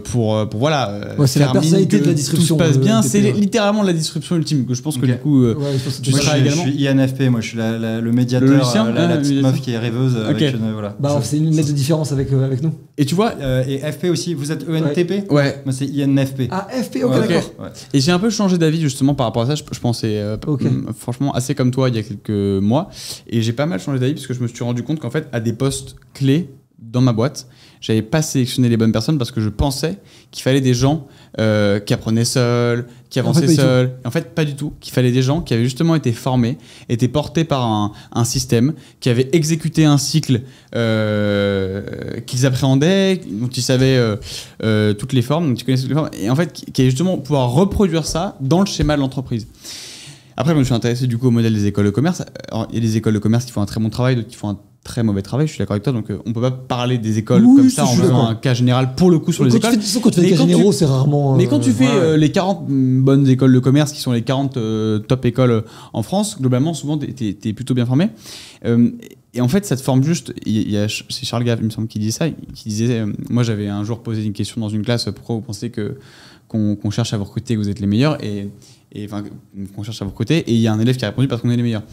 pour voilà. C'est la personnalité de la disruption. Tout se passe bien. C'est littéralement la disruption ultime. Que je pense que du coup, tu seras également. Je suis INFP, moi je suis le médiateur, la petite meuf qui est rêveuse. C'est une lettre de différence avec nous. Et tu vois. Et FP aussi, vous êtes ENTP? Ouais. Moi c'est INFP. Ah, FP, ok, d'accord. Et j'ai un peu changé d'avis justement justement, par rapport à ça, je pensais franchement assez comme toi il y a quelques mois. Et j'ai pas mal changé d'avis parce que je me suis rendu compte qu'en fait, à des postes clés dans ma boîte, j'avais pas sélectionné les bonnes personnes parce que je pensais qu'il fallait des gens qui apprenaient seuls, qui avançaient seuls. En fait, pas du tout. Qu'il fallait des gens qui avaient justement été formés, étaient portés par un système, qui avaient exécuté un cycle qu'ils appréhendaient, dont ils savaient toutes les formes, dont ils connaissaient toutes les formes, et en fait, qui allaient justement pouvoir reproduire ça dans le schéma de l'entreprise. Après, je me suis intéressé du coup au modèle des écoles de commerce. Alors, il y a des écoles de commerce qui font un très bon travail, d'autres qui font un très mauvais travail, je suis d'accord avec toi, donc on peut pas parler des écoles comme ça en faisant un cas général pour le coup sur les écoles. Quand tu fais des cas généraux, c'est rarement... Mais quand tu fais les 40 bonnes écoles de commerce qui sont les 40 top écoles en France, globalement, souvent, t'es plutôt bien formé. Et en fait, ça te forme juste... C'est Charles Gave, il me semble, qui disait ça. Qui disait, moi, j'avais un jour posé une question dans une classe, pourquoi vous pensez qu'on cherche à vous recruter, que vous êtes les meilleurs enfin, qu'on cherche à vous recruter, et il y a un élève qui a répondu parce qu'on est les meilleurs.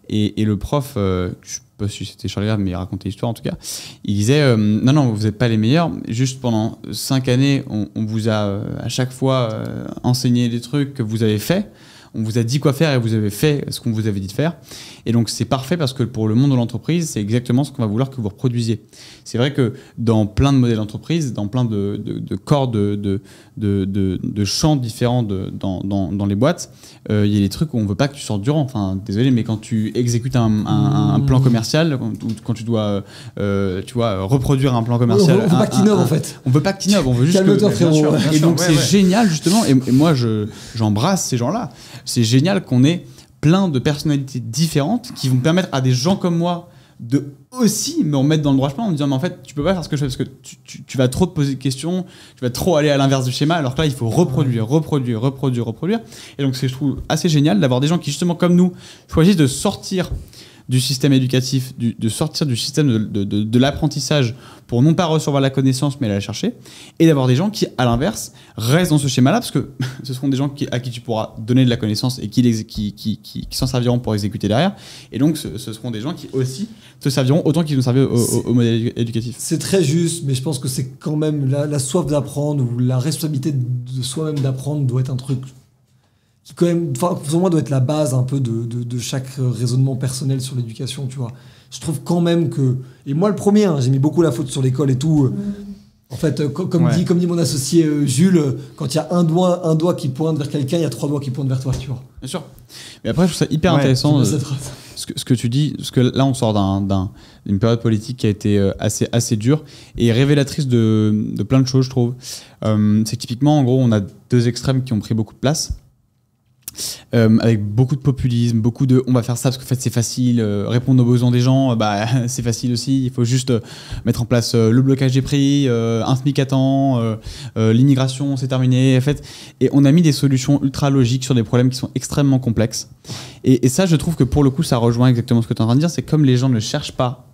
Et le prof, je sais pas si c'était Charles Gave, mais il racontait l'histoire en tout cas, il disait non, vous n'êtes pas les meilleurs, juste pendant 5 années, on vous a à chaque fois enseigné des trucs que vous avez fait, on vous a dit quoi faire et vous avez fait ce qu'on vous avait dit de faire. Et donc c'est parfait parce que pour le monde de l'entreprise, c'est exactement ce qu'on va vouloir que vous reproduisiez. C'est vrai que dans plein de modèles d'entreprise, dans plein de corps de champs différents dans les boîtes, il y a des trucs où on veut pas que tu sortes du rang. Enfin, désolé, mais quand tu exécutes un plan commercial, quand tu dois reproduire un plan commercial, on veut pas que tu innoves en fait. On veut pas que tu innoves, on veut juste calme-toi, frérot. Et donc c'est génial justement, et moi j'embrasse ces gens-là. C'est génial qu'on ait plein de personnalités différentes qui vont permettre à des gens comme moi de aussi me remettre dans le droit chemin en me disant mais en fait tu peux pas faire ce que je fais parce que tu vas trop te poser de questions, tu vas trop aller à l'inverse du schéma, alors que là il faut reproduire. Et donc c'est, je trouve, assez génial d'avoir des gens qui justement comme nous choisissent de sortir du système éducatif, de sortir du système de l'apprentissage pour non pas recevoir la connaissance mais la chercher, et d'avoir des gens qui, à l'inverse, restent dans ce schéma-là parce que ce seront des gens à qui tu pourras donner de la connaissance et qui s'en serviront pour exécuter derrière, et donc ce seront des gens qui aussi te serviront autant qu'ils nous servirent au modèle éducatif. C'est très juste, mais je pense que c'est quand même la soif d'apprendre ou la responsabilité de soi-même d'apprendre doit être un truc qui quand même, enfin, pour moi, doit être la base un peu de chaque raisonnement personnel sur l'éducation, tu vois. Je trouve quand même que, et moi le premier, j'ai mis beaucoup la faute sur l'école et tout. En fait, comme dit mon associé Jules, quand il y a un doigt qui pointe vers quelqu'un, il y a 3 doigts qui pointent vers toi, tu vois. Bien sûr. Mais après, je trouve ça hyper intéressant ce que tu dis, parce que là, on sort d'une période politique qui a été assez dure et révélatrice de plein de choses, je trouve. C'est typiquement, en gros, on a 2 extrêmes qui ont pris beaucoup de place. Avec beaucoup de populisme, beaucoup de on va faire ça parce qu'en fait c'est facile, répondre aux besoins des gens, c'est facile aussi, il faut juste mettre en place le blocage des prix, un SMIC à temps, l'immigration c'est terminé en fait, et on a mis des solutions ultra logiques sur des problèmes qui sont extrêmement complexes, et ça je trouve que pour le coup ça rejoint exactement ce que tu es en train de dire, c'est comme les gens ne cherchent pas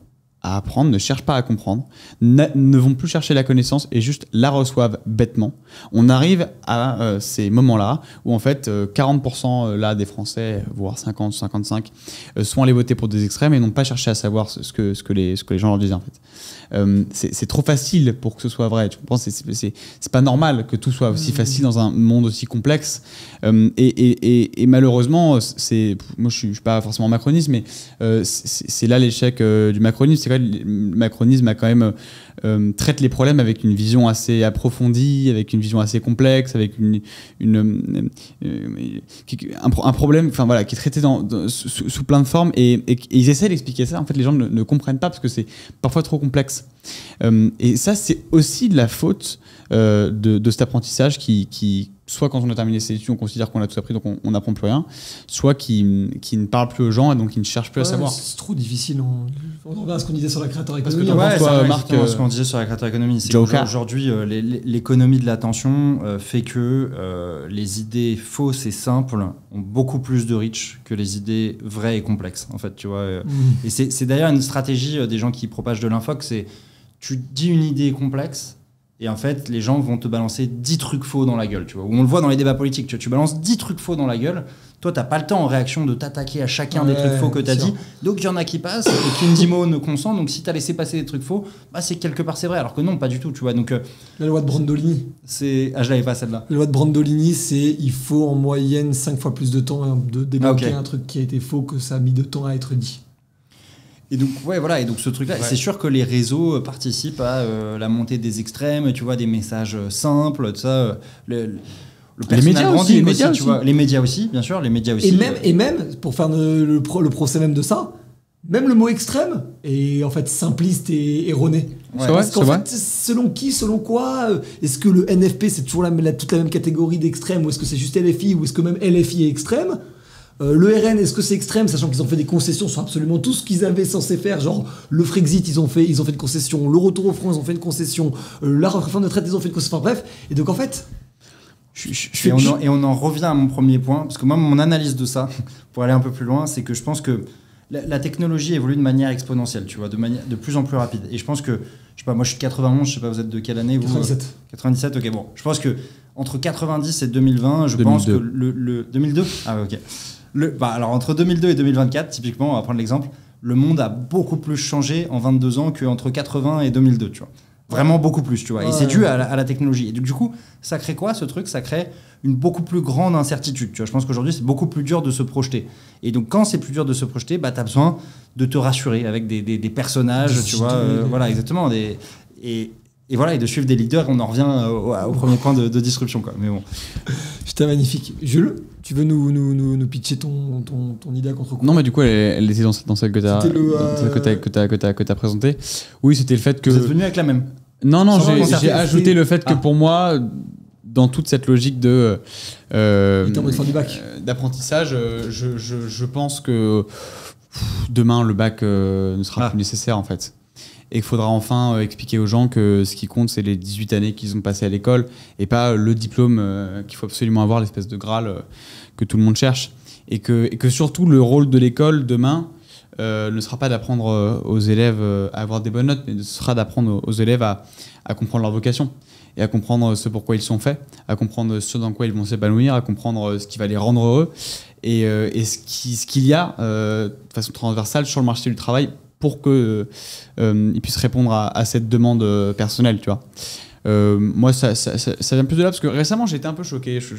à apprendre, ne cherchent pas à comprendre, ne vont plus chercher la connaissance et juste la reçoivent bêtement. On arrive à ces moments-là où en fait 40% là des Français, voire 50, 55, sont allés voter pour des extrêmes et n'ont pas cherché à savoir ce que les gens leur disaient en fait. C'est trop facile pour que ce soit vrai. Tu comprends, c'est pas normal que tout soit aussi facile dans un monde aussi complexe. Et malheureusement, moi je suis pas forcément macroniste, mais c'est là l'échec du macronisme. C'est vrai, le macronisme a quand même traite les problèmes avec une vision assez approfondie, avec une vision assez complexe, avec un problème, enfin voilà, qui est traité sous plein de formes, et ils essaient d'expliquer ça. En fait, les gens ne comprennent pas parce que c'est parfois trop complexe. Et ça, c'est aussi de la faute de cet apprentissage qui soit quand on a terminé ses études, on considère qu'on a tout appris, donc on n'apprend plus rien, soit qui ne parle plus aux gens et donc qui ne cherche plus à savoir. C'est trop difficile. On revient à ce qu'on disait sur la créateur économie. Marc, ce qu'on disait sur la créateur économie, c'est qu'aujourd'hui, l'économie de l'attention fait que les idées fausses et simples ont beaucoup plus de reach que les idées vraies et complexes, en fait, tu vois. Et c'est d'ailleurs une stratégie des gens qui propagent de l'infox, c'est tu dis une idée complexe, Et en fait, les gens vont te balancer 10 trucs faux dans la gueule, tu vois. Ou on le voit dans les débats politiques, tu balances 10 trucs faux dans la gueule. Toi, t'as pas le temps en réaction de t'attaquer à chacun des trucs faux que t'as dit. Donc, il y en a qui passent et qui ne consent. Donc, si t'as laissé passer des trucs faux, bah, c'est quelque part c'est vrai. Alors que non, pas du tout, tu vois. Donc, la loi de Brandolini. Je l'avais pas celle-là. La loi de Brandolini, c'est il faut en moyenne 5 fois plus de temps de débloquer un truc qui a été faux que ça a mis de temps à être dit. Et donc, et donc ce truc-là, c'est sûr que les réseaux participent à la montée des extrêmes, tu vois, des messages simples, tout ça. Le médias aussi, tu vois. Les médias aussi, bien sûr, les médias aussi. Et même pour faire le procès même de ça, même le mot extrême est en fait simpliste et erroné. Parce qu'en fait, selon qui, selon quoi, est-ce que le NFP c'est toujours toute la même catégorie d'extrême, ou est-ce que c'est juste LFI, ou est-ce que même LFI est extrême? Le RN, est-ce que c'est extrême, sachant qu'ils ont fait des concessions sur absolument tout ce qu'ils avaient censé faire, genre le Frexit, ils ont fait une concession, le retour au front, ils ont fait une concession, la réforme de retraite, ils ont fait une concession, enfin bref. Et donc en fait... on en revient à mon premier point, parce que moi, mon analyse de ça, pour aller un peu plus loin, c'est que je pense que la technologie évolue de manière exponentielle, tu vois, de plus en plus rapide. Et je pense que, je sais pas, moi je suis de 91, je sais pas, vous êtes de quelle année, vous 97, ok, bon. Je pense que entre 90 et 2020, je 2002. Pense que le 2002, ah ok. Alors entre 2002 et 2024, typiquement, on va prendre l'exemple, le monde a beaucoup plus changé en 22 ans qu'entre 80 et 2002, tu vois. Vraiment beaucoup plus, tu vois. Et c'est dû à la technologie. Et du coup, ça crée quoi, ce truc? Ça crée une beaucoup plus grande incertitude, tu vois. Je pense qu'aujourd'hui, c'est beaucoup plus dur de se projeter. Et donc, quand c'est plus dur de se projeter, bah, t'as besoin de te rassurer avec des personnages, tu vois. Voilà, exactement. Et voilà, et de suivre des leaders, on en revient au premier point de disruption, quoi. Mais bon. C'était magnifique. Jules, tu veux nous pitcher ton idée contre quoi? Non, mais du coup, elle était dans celle que tu as présentée. Oui, c'était le fait que... Vous êtes venu avec la même? Non, j'ai ajouté le fait que pour moi, dans toute cette logique d'apprentissage, je pense que demain, le bac ne sera plus nécessaire, en fait. Et qu'il faudra enfin expliquer aux gens que ce qui compte, c'est les 18 années qu'ils ont passées à l'école et pas le diplôme qu'il faut absolument avoir, l'espèce de Graal que tout le monde cherche. Et que surtout, le rôle de l'école demain ne sera pas d'apprendre aux élèves à avoir des bonnes notes, mais ce sera d'apprendre aux élèves à comprendre leur vocation et à comprendre ce pourquoi ils sont faits, à comprendre ce dans quoi ils vont s'épanouir, à comprendre ce qui va les rendre heureux et ce qu'il y a de façon transversale sur le marché du travail pour qu'ils puissent répondre à cette demande personnelle, tu vois. Moi, ça vient plus de là, parce que récemment, j'ai été un peu choqué. Je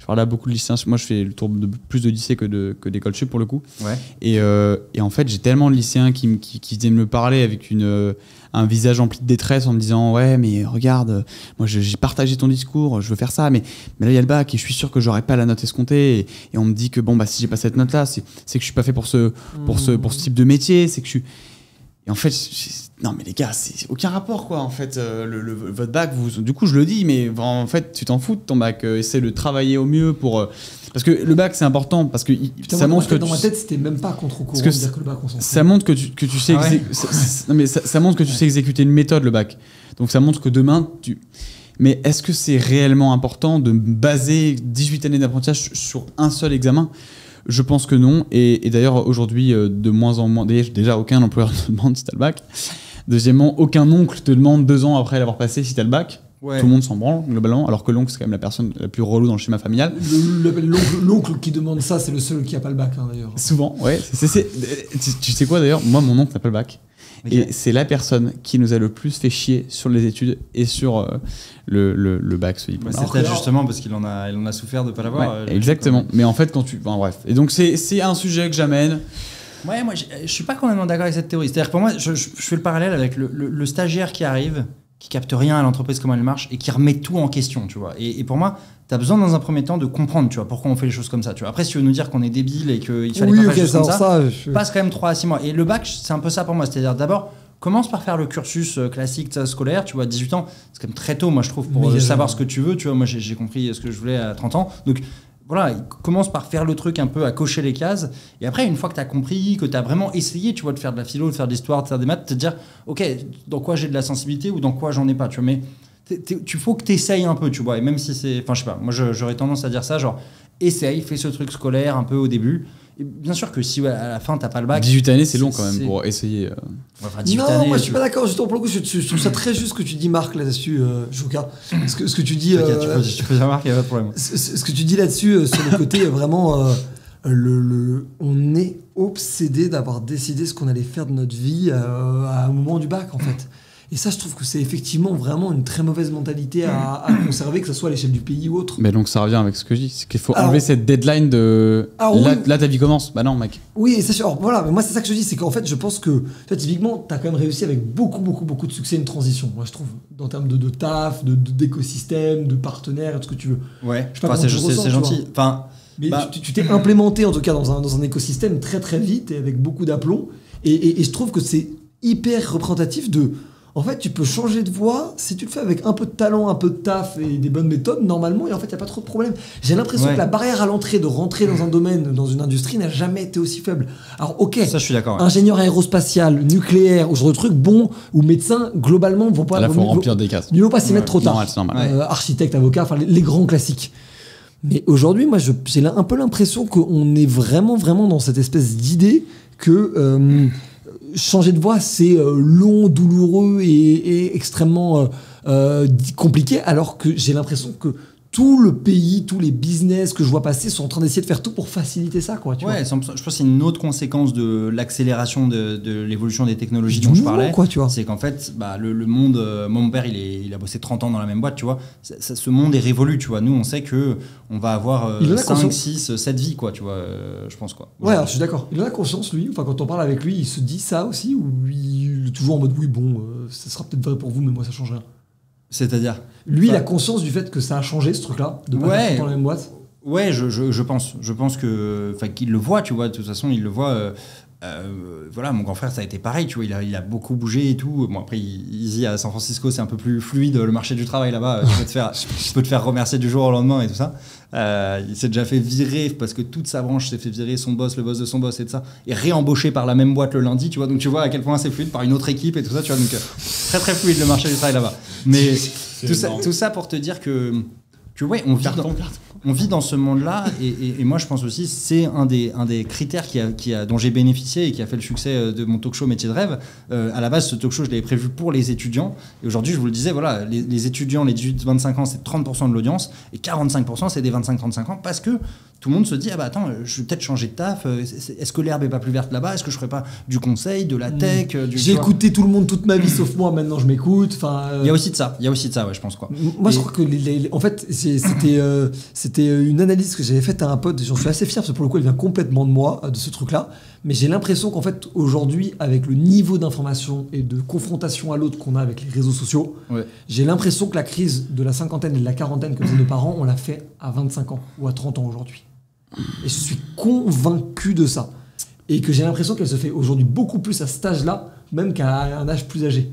parlais à beaucoup de lycéens. Moi, je fais le tour de plus de lycées que d'école sup, pour le coup. Ouais. Et en fait, j'ai tellement de lycéens qui viennent me parler avec un visage empli de détresse en me disant « Ouais, mais regarde, moi, j'ai partagé ton discours, je veux faire ça, mais là, il y a le bac et je suis sûr que j'aurai pas la note escomptée. Et on me dit que bon, bah, si j'ai pas cette note-là, c'est que je suis pas fait pour ce type de métier. C'est que je suis... » Et en fait, non mais les gars, c'est aucun rapport, quoi. En fait, votre bac, du coup, je le dis, mais en fait, tu t'en fous de ton bac. Essaie de travailler au mieux pour... Parce que le bac, c'est important, parce que ça montre que... Dans ma tête, c'était même pas contre-courant de dire que le bac, on s'en fout. Ça montre que tu sais... non, mais ça montre que tu sais exécuter une méthode, le bac. Donc ça montre que demain, Mais est-ce que c'est réellement important de baser 18 années d'apprentissage sur un seul examen ? Je pense que non. Et d'ailleurs, aujourd'hui, de moins en moins... Déjà, aucun employeur ne te demande si tu as le bac. Deuxièmement, aucun oncle te demande 2 ans après l'avoir passé si tu as le bac. Ouais. Tout le monde s'en branle, globalement. Alors que l'oncle, c'est quand même la personne la plus relou dans le schéma familial. L'oncle qui demande ça, c'est le seul qui n'a pas le bac, hein, d'ailleurs. Souvent, ouais. Tu sais quoi, d'ailleurs ? Moi, mon oncle n'a pas le bac. Okay. Et c'est la personne qui nous a le plus fait chier sur les études et sur le bac, ce diplôme. C'est peut-être justement parce qu'il en a souffert de ne pas l'avoir. Ouais, exactement. Mais en fait, bref. Et donc, c'est un sujet que j'amène. Ouais, moi, je suis pas complètement d'accord avec cette théorie. C'est-à-dire que pour moi, je fais le parallèle avec le stagiaire qui arrive, qui capte rien à l'entreprise, comment elle marche, et qui remet tout en question, tu vois. Et pour moi, tu as besoin dans un premier temps de comprendre, tu vois, pourquoi on fait les choses comme ça, tu vois. Après, si tu veux nous dire qu'on est débile et qu'il fallait pas faire les choses comme ça, passe quand même 3 à 6 mois. Et le bac, c'est un peu ça pour moi. C'est-à-dire, d'abord, commence par faire le cursus classique scolaire, tu vois, 18 ans, c'est quand même très tôt, moi, je trouve, pour savoir ce que tu veux, tu vois. Moi, j'ai compris ce que je voulais à 30 ans. Donc, voilà, commence par faire le truc un peu à cocher les cases. Et après, une fois que tu as compris, que tu as vraiment essayé, tu vois, de faire de la philo, de faire de l'histoire, de faire des maths, te dire, OK, dans quoi j'ai de la sensibilité ou dans quoi j'en ai pas, tu vois. Mais tu faut que tu essayes un peu, tu vois. Et même si c'est... Enfin, je sais pas, moi, j'aurais tendance à dire ça, genre, essaye, fais ce truc scolaire un peu au début. Et bien sûr que si à la fin t'as pas le bac, 18 années c'est long quand même pour essayer. Enfin, 18 années, moi je suis pas d'accord. Justement pour le coup, je trouve ça très juste ce que tu dis, Marc, là-dessus, Jouka. Ce que tu dis. Tu peux dire Marc, il y a pas de problème. Ce que tu dis là-dessus sur le côté vraiment, on est obsédé d'avoir décidé ce qu'on allait faire de notre vie à un moment du bac en fait. Et ça, je trouve que c'est effectivement vraiment une très mauvaise mentalité à conserver, que ce soit à l'échelle du pays ou autre. Mais donc ça revient avec ce que je dis, c'est qu'il faut enlever cette deadline de là ta vie commence. Bah non mec. Oui, et ça, voilà, mais moi c'est ça que je dis, c'est qu'en fait je pense que typiquement tu as quand même réussi avec beaucoup de succès une transition, moi je trouve, en termes de taf, d'écosystème, de partenaires, tout ce que tu veux. Ouais, c'est gentil. Enfin, mais tu t'es implémenté en tout cas dans un écosystème très très vite et avec beaucoup d'aplomb, et je trouve que c'est hyper représentatif de... En fait, tu peux changer de voie si tu le fais avec un peu de talent, un peu de taf et des bonnes méthodes, normalement, et en fait, il n'y a pas trop de problème. J'ai l'impression que la barrière à l'entrée de rentrer dans un domaine, dans une industrie, n'a jamais été aussi faible. Alors, ok, ça, je suis d'accord, ingénieur aérospatial, nucléaire, ou ce genre de truc, bon, ou médecin, globalement, vont pas... Là, il faut remplir des cases. Il ne faut pas s'y mettre trop tard. C'est normal. Architecte, avocat, enfin, les grands classiques. Mais aujourd'hui, moi, j'ai un peu l'impression qu'on est vraiment dans cette espèce d'idée que... changer de voie, c'est long, douloureux et extrêmement compliqué, alors que j'ai l'impression que tout le pays, tous les business que je vois passer sont en train d'essayer de faire tout pour faciliter ça. Quoi, je pense que c'est une autre conséquence de l'accélération de l'évolution des technologies dont je parlais. C'est qu'en fait, le monde... mon père, il a bossé 30 ans dans la même boîte, tu vois. Ce monde est révolu, tu vois. Nous, on sait qu'on va avoir 5, 6, 7 vies, quoi, tu vois, je pense. Quoi. Ouais, alors, je suis d'accord. Il en a conscience, lui. Enfin, quand on parle avec lui, il se dit ça aussi, ou il est toujours en mode, oui, bon, ça sera peut-être vrai pour vous, mais moi, ça change rien. C'est-à-dire lui, il a conscience du fait que ça a changé, ce truc-là, de pas faire tout dans la même boîte. Ouais, je pense que, qu'il le voit, tu vois. De toute façon, il le voit. Voilà, mon grand frère, ça a été pareil, tu vois. Il a beaucoup bougé et tout. Bon, après, ici à San Francisco, c'est un peu plus fluide le marché du travail là-bas. Tu peux te faire remercier du jour au lendemain et tout ça. Il s'est déjà fait virer parce que toute sa branche s'est fait virer, son boss, le boss de son boss et tout ça, et réembauché par la même boîte le lundi, tu vois. Donc tu vois à quel point c'est fluide par une autre équipe et tout ça, tu vois. Donc très très fluide le marché du travail là-bas. Mais tout ça pour te dire que ouais, on vit dans ce monde-là, et moi je pense aussi c'est un des critères dont j'ai bénéficié et qui a fait le succès de mon talk show Métier de rêve. À la base, ce talk show, je l'avais prévu pour les étudiants, et aujourd'hui, je vous le disais, voilà, les étudiants, les 18-25 ans, c'est 30% de l'audience, et 45% c'est des 25-35 ans, parce que tout le monde se dit, ah bah attends, je vais peut-être changer de taf, est-ce que l'herbe est pas plus verte là-bas, est-ce que je ferais pas du conseil, de la tech, j'ai écouté tout le monde toute ma vie sauf moi, maintenant je m'écoute. Il y a aussi de ça, ouais, je pense, quoi. Moi je crois que en fait c'était une analyse que j'avais faite à un pote, et j'en suis assez fier parce que pour le coup elle vient complètement de moi, de ce truc-là, mais j'ai l'impression qu'en fait aujourd'hui, avec le niveau d'information et de confrontation à l'autre qu'on a avec les réseaux sociaux, j'ai l'impression que la crise de la cinquantaine et de la quarantaine que faisaient nos parents, on l'a fait à 25 ans ou à 30 ans aujourd'hui. Et je suis convaincu de ça. Et que j'ai l'impression qu'elle se fait aujourd'hui beaucoup plus à cet âge-là, même qu'à un âge plus âgé.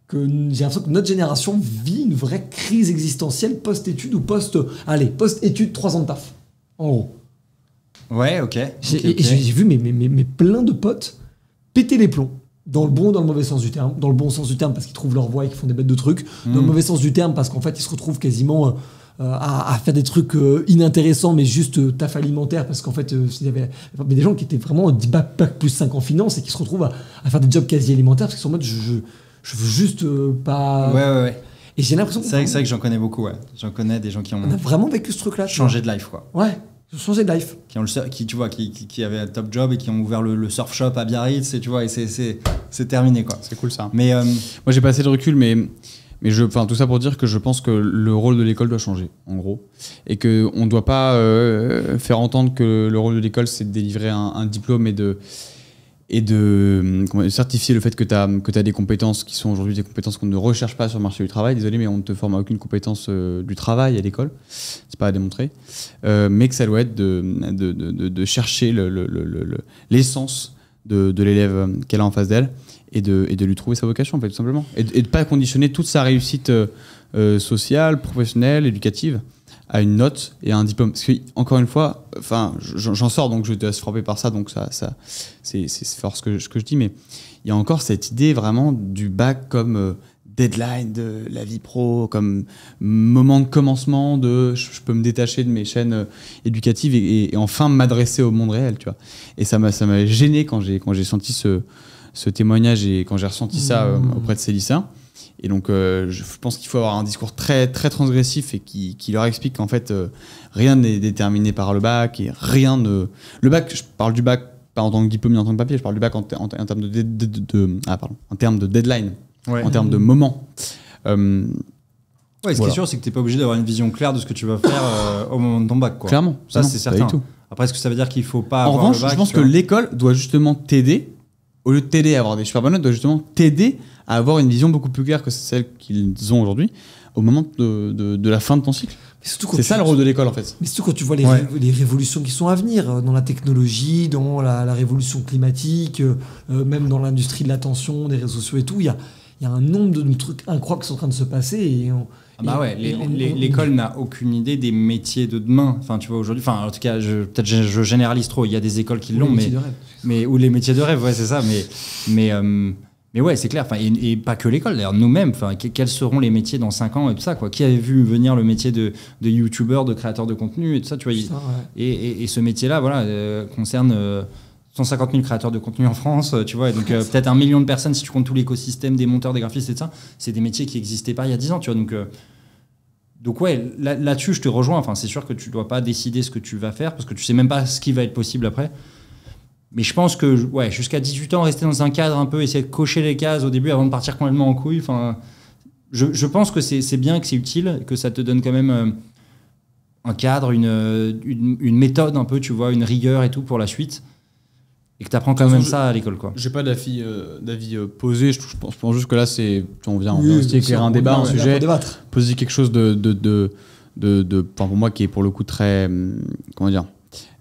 Que j'ai l'impression que notre génération vit une vraie crise existentielle post-études ou post-études 3 ans de taf. En gros. Ouais, ok. J'ai vu mais plein de potes péter les plombs. Dans le bon ou dans le mauvais sens du terme. Dans le bon sens du terme parce qu'ils trouvent leur voie et qu'ils font des bêtes de trucs. Dans le mauvais sens du terme parce qu'en fait ils se retrouvent quasiment... à faire des trucs inintéressants mais juste taf alimentaire, parce qu'en fait il y avait des gens qui étaient vraiment bac plus 5 en finance et qui se retrouvent à faire des jobs quasi alimentaires parce qu'ils sont en mode je veux juste pas... Ouais. Et j'ai l'impression c'est vrai que j'en connais beaucoup, ouais. J'en connais des gens qui ont... On a vraiment vécu ce truc-là. Changé de life, quoi. Ouais, changé de life. Qui avaient un top job et qui ont ouvert le surf shop à Biarritz, et tu vois, et c'est terminé, quoi. C'est cool, ça. Mais moi j'ai pas assez de recul, mais tout ça pour dire que je pense que le rôle de l'école doit changer, en gros. Et qu'on ne doit pas faire entendre que le rôle de l'école, c'est de délivrer un diplôme et de certifier le fait que tu as des compétences qui sont aujourd'hui des compétences qu'on ne recherche pas sur le marché du travail. Désolé, mais on ne te forme à aucune compétence du travail à l'école. C'est pas à démontrer. Mais que ça doit être de chercher l'essence de l'élève qu'elle a en face d'elle. Et de lui trouver sa vocation, en fait, tout simplement. Et de ne pas conditionner toute sa réussite sociale, professionnelle, éducative à une note et à un diplôme. Parce que, encore une fois, j'en sors, donc je te laisse frapper par ça, donc c'est fort ce que je dis, mais il y a encore cette idée vraiment du bac comme deadline de la vie pro, comme moment de commencement de je peux me détacher de mes chaînes éducatives et enfin m'adresser au monde réel, tu vois. Et ça m'a gêné quand j'ai senti ce témoignage et quand j'ai ressenti ça auprès de ces lycéens. Et donc, je pense qu'il faut avoir un discours très, très transgressif et qui leur explique qu'en fait, rien n'est déterminé par le bac et rien ne... Le bac, je parle du bac pas en tant que diplôme ni en tant que papier, je parle du bac en termes en termes de deadline, en termes de moment. Ce qui est sûr, c'est que tu n'es pas obligé d'avoir une vision claire de ce que tu vas faire au moment de ton bac, quoi. Clairement. Ça, c'est certain. Après, est-ce que ça veut dire qu'il ne faut pas avoir revanche, le bac, je pense que l'école doit justement t'aider, au lieu de t'aider à avoir des super bonnes notes, doit justement t'aider à avoir une vision beaucoup plus claire que celle qu'ils ont aujourd'hui au moment de la fin de ton cycle. C'est ça le rôle de l'école, en fait. Mais surtout quand tu vois les révolutions qui sont à venir dans la technologie, dans la révolution climatique, même dans l'industrie de l'attention, des réseaux sociaux et tout, il y a un nombre de trucs incroyables qui sont en train de se passer. L'école n'a aucune idée des métiers de demain. Enfin, tu vois, aujourd'hui, en tout cas, peut-être je généralise trop. Il y a des écoles qui l'ont, ou les métiers de rêve, ouais, c'est ça. Mais ouais, c'est clair. Et pas que l'école, d'ailleurs, nous-mêmes. Quels seront les métiers dans 5 ans et tout ça, quoi. Qui avait vu venir le métier de youtubeur, de créateur de contenu et tout ça, tu vois. Et ce métier-là, concerne 150 000 créateurs de contenu en France, tu vois. Et donc, peut-être 1 million de personnes si tu comptes tout l'écosystème des monteurs, des graphistes et tout ça. C'est des métiers qui n'existaient pas il y a 10 ans, tu vois. Donc ouais, là-dessus, je te rejoins. C'est sûr que tu ne dois pas décider ce que tu vas faire parce que tu ne sais même pas ce qui va être possible après. Mais je pense que jusqu'à 18 ans, rester dans un cadre un peu, essayer de cocher les cases au début avant de partir complètement en couille. Je pense que c'est bien, que c'est utile, que ça te donne quand même un cadre, une méthode un peu, tu vois, une rigueur et tout pour la suite. Et que tu apprends quand même ça à l'école, quoi. J'ai pas d'avis posé. Je pense juste que là, on vient aussi éclairer un débat, un sujet, poser quelque chose pour moi qui est pour le coup très, comment dire,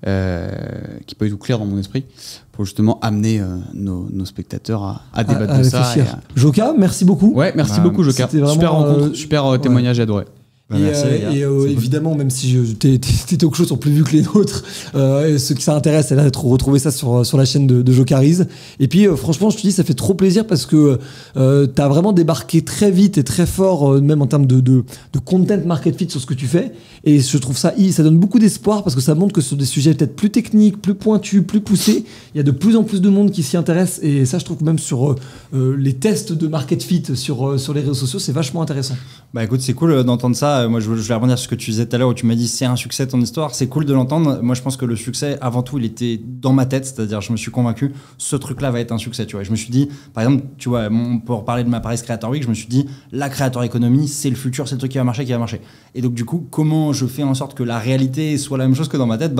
qui n'est pas du tout clair dans mon esprit, pour justement amener nos spectateurs à débattre de ça. Joka, merci beaucoup. Ouais, merci beaucoup, Joka. Super rencontre, super témoignage, adoré. Évidemment, même si tes talk shows sont plus vus que les nôtres, ceux qui s'intéressent, c'est là de retrouver ça sur la chaîne de Jokariz. Et puis franchement, je te dis, ça fait trop plaisir parce que t'as vraiment débarqué très vite et très fort, même en termes de content market fit sur ce que tu fais. Et je trouve ça donne beaucoup d'espoir parce que ça montre que sur des sujets peut-être plus techniques, plus pointus, plus poussés, il y a de plus en plus de monde qui s'y intéresse. Et ça, je trouve que même sur les tests de market fit sur les réseaux sociaux, c'est vachement intéressant. Bah écoute, c'est cool d'entendre ça. Moi, je vais rebondir sur ce que tu disais tout à l'heure où tu m'as dit c'est un succès ton histoire. C'est cool de l'entendre. Moi, je pense que le succès, avant tout, il était dans ma tête. C'est-à-dire, je me suis convaincu, ce truc-là va être un succès. Tu vois. Et je me suis dit, par exemple, tu vois, pour parler de ma Paris Creator Week, je me suis dit, la Creator Economy, c'est le futur, c'est le truc qui va marcher. Et donc, du coup, comment je fais en sorte que la réalité soit la même chose que dans ma tête ?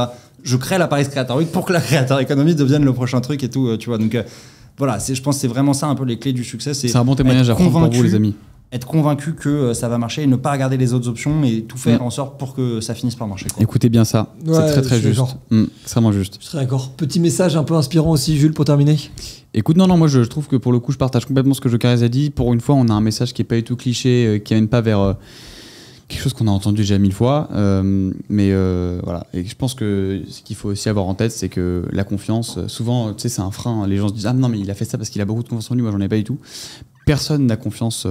Je crée la Paris Creator Week pour que la Creator Economy devienne le prochain truc et tout. Tu vois. Donc, voilà, je pense que c'est vraiment ça un peu les clés du succès. C'est un bon témoignage à prendre pour vous, les amis. Être convaincu que ça va marcher et ne pas regarder les autres options et tout faire en sorte pour que ça finisse par marcher, quoi. Écoutez bien ça, c'est très très juste. Extrêmement juste. Je serais d'accord. Petit message un peu inspirant aussi, Jules, pour terminer. Écoute, non, moi je trouve que pour le coup, je partage complètement ce que Jokariz a dit. Pour une fois, on a un message qui n'est pas du tout cliché, qui n'amène pas vers quelque chose qu'on a entendu déjà 1000 fois. Mais voilà. Et je pense que ce qu'il faut aussi avoir en tête, c'est que la confiance, souvent, tu sais, c'est un frein. Les gens se disent, ah non, mais il a fait ça parce qu'il a beaucoup de confiance en lui, moi j'en ai pas du tout. Personne n'a confiance.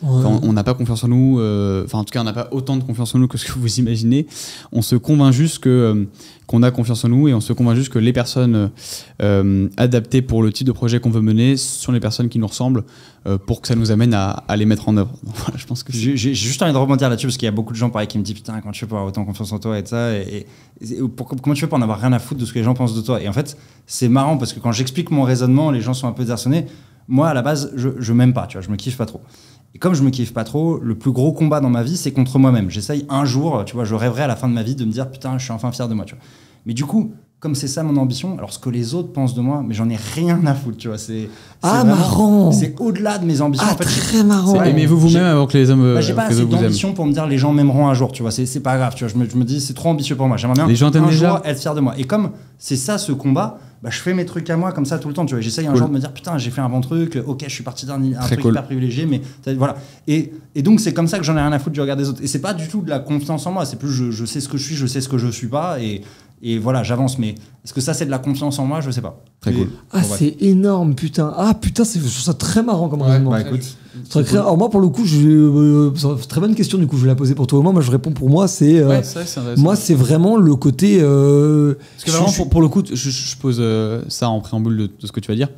On n'a pas confiance en nous, en tout cas on n'a pas autant de confiance en nous que ce que vous imaginez. On se convainc juste qu'on a confiance en nous et on se convainc juste que les personnes adaptées pour le type de projet qu'on veut mener sont les personnes qui nous ressemblent pour que ça nous amène à les mettre en œuvre. Donc, voilà, je pense que j'ai juste envie de rebondir là-dessus parce qu'il y a beaucoup de gens pareil qui me disent putain, comment tu fais pour avoir autant confiance en toi et ça comment tu fais pour en avoir rien à foutre de ce que les gens pensent de toi. Et en fait c'est marrant parce que quand j'explique mon raisonnement, les gens sont un peu désarçonnés. Moi à la base je m'aime pas, tu vois, je me kiffe pas trop. Et comme je me kiffe pas trop, le plus gros combat dans ma vie, c'est contre moi-même. J'essaye un jour, tu vois, je rêverais à la fin de ma vie de me dire putain, je suis enfin fier de moi, tu vois. Mais du coup, comme c'est ça mon ambition, alors ce que les autres pensent de moi, mais j'en ai rien à foutre, tu vois. C'est marrant. C'est au-delà de mes ambitions. En fait, très marrant. Aimez-vous vous-même avant que les hommes. J'ai pas assez d'ambition pour me dire les gens m'aimeront un jour, tu vois. C'est pas grave, tu vois. Je me dis c'est trop ambitieux pour moi. J'aimerais bien les gens un déjà jour être fier de moi. Et comme c'est ça ce combat. Je fais mes trucs à moi comme ça tout le temps, tu vois. J'essaye un jour de me dire putain, j'ai fait un bon truc, ok, je suis parti d'un truc hyper privilégié, mais voilà. Et donc c'est comme ça que j'en ai rien à foutre du regard des autres. Et c'est pas du tout de la confiance en moi, c'est plus je sais ce que je suis, je sais ce que je suis pas, et et voilà, j'avance. Mais est-ce que ça, c'est de la confiance en moi? Je sais pas. Très cool. Ah, c'est énorme, putain. Ah, putain, je trouve ça très marrant comme raisonnement. Bah écoute. Alors, moi, pour le coup, très bonne question, du coup, je vais la poser pour toi au moins. Moi, je réponds pour moi, c'est. Moi, c'est vraiment le côté. Parce que vraiment, pour le coup, je pose ça en préambule de ce que tu vas dire.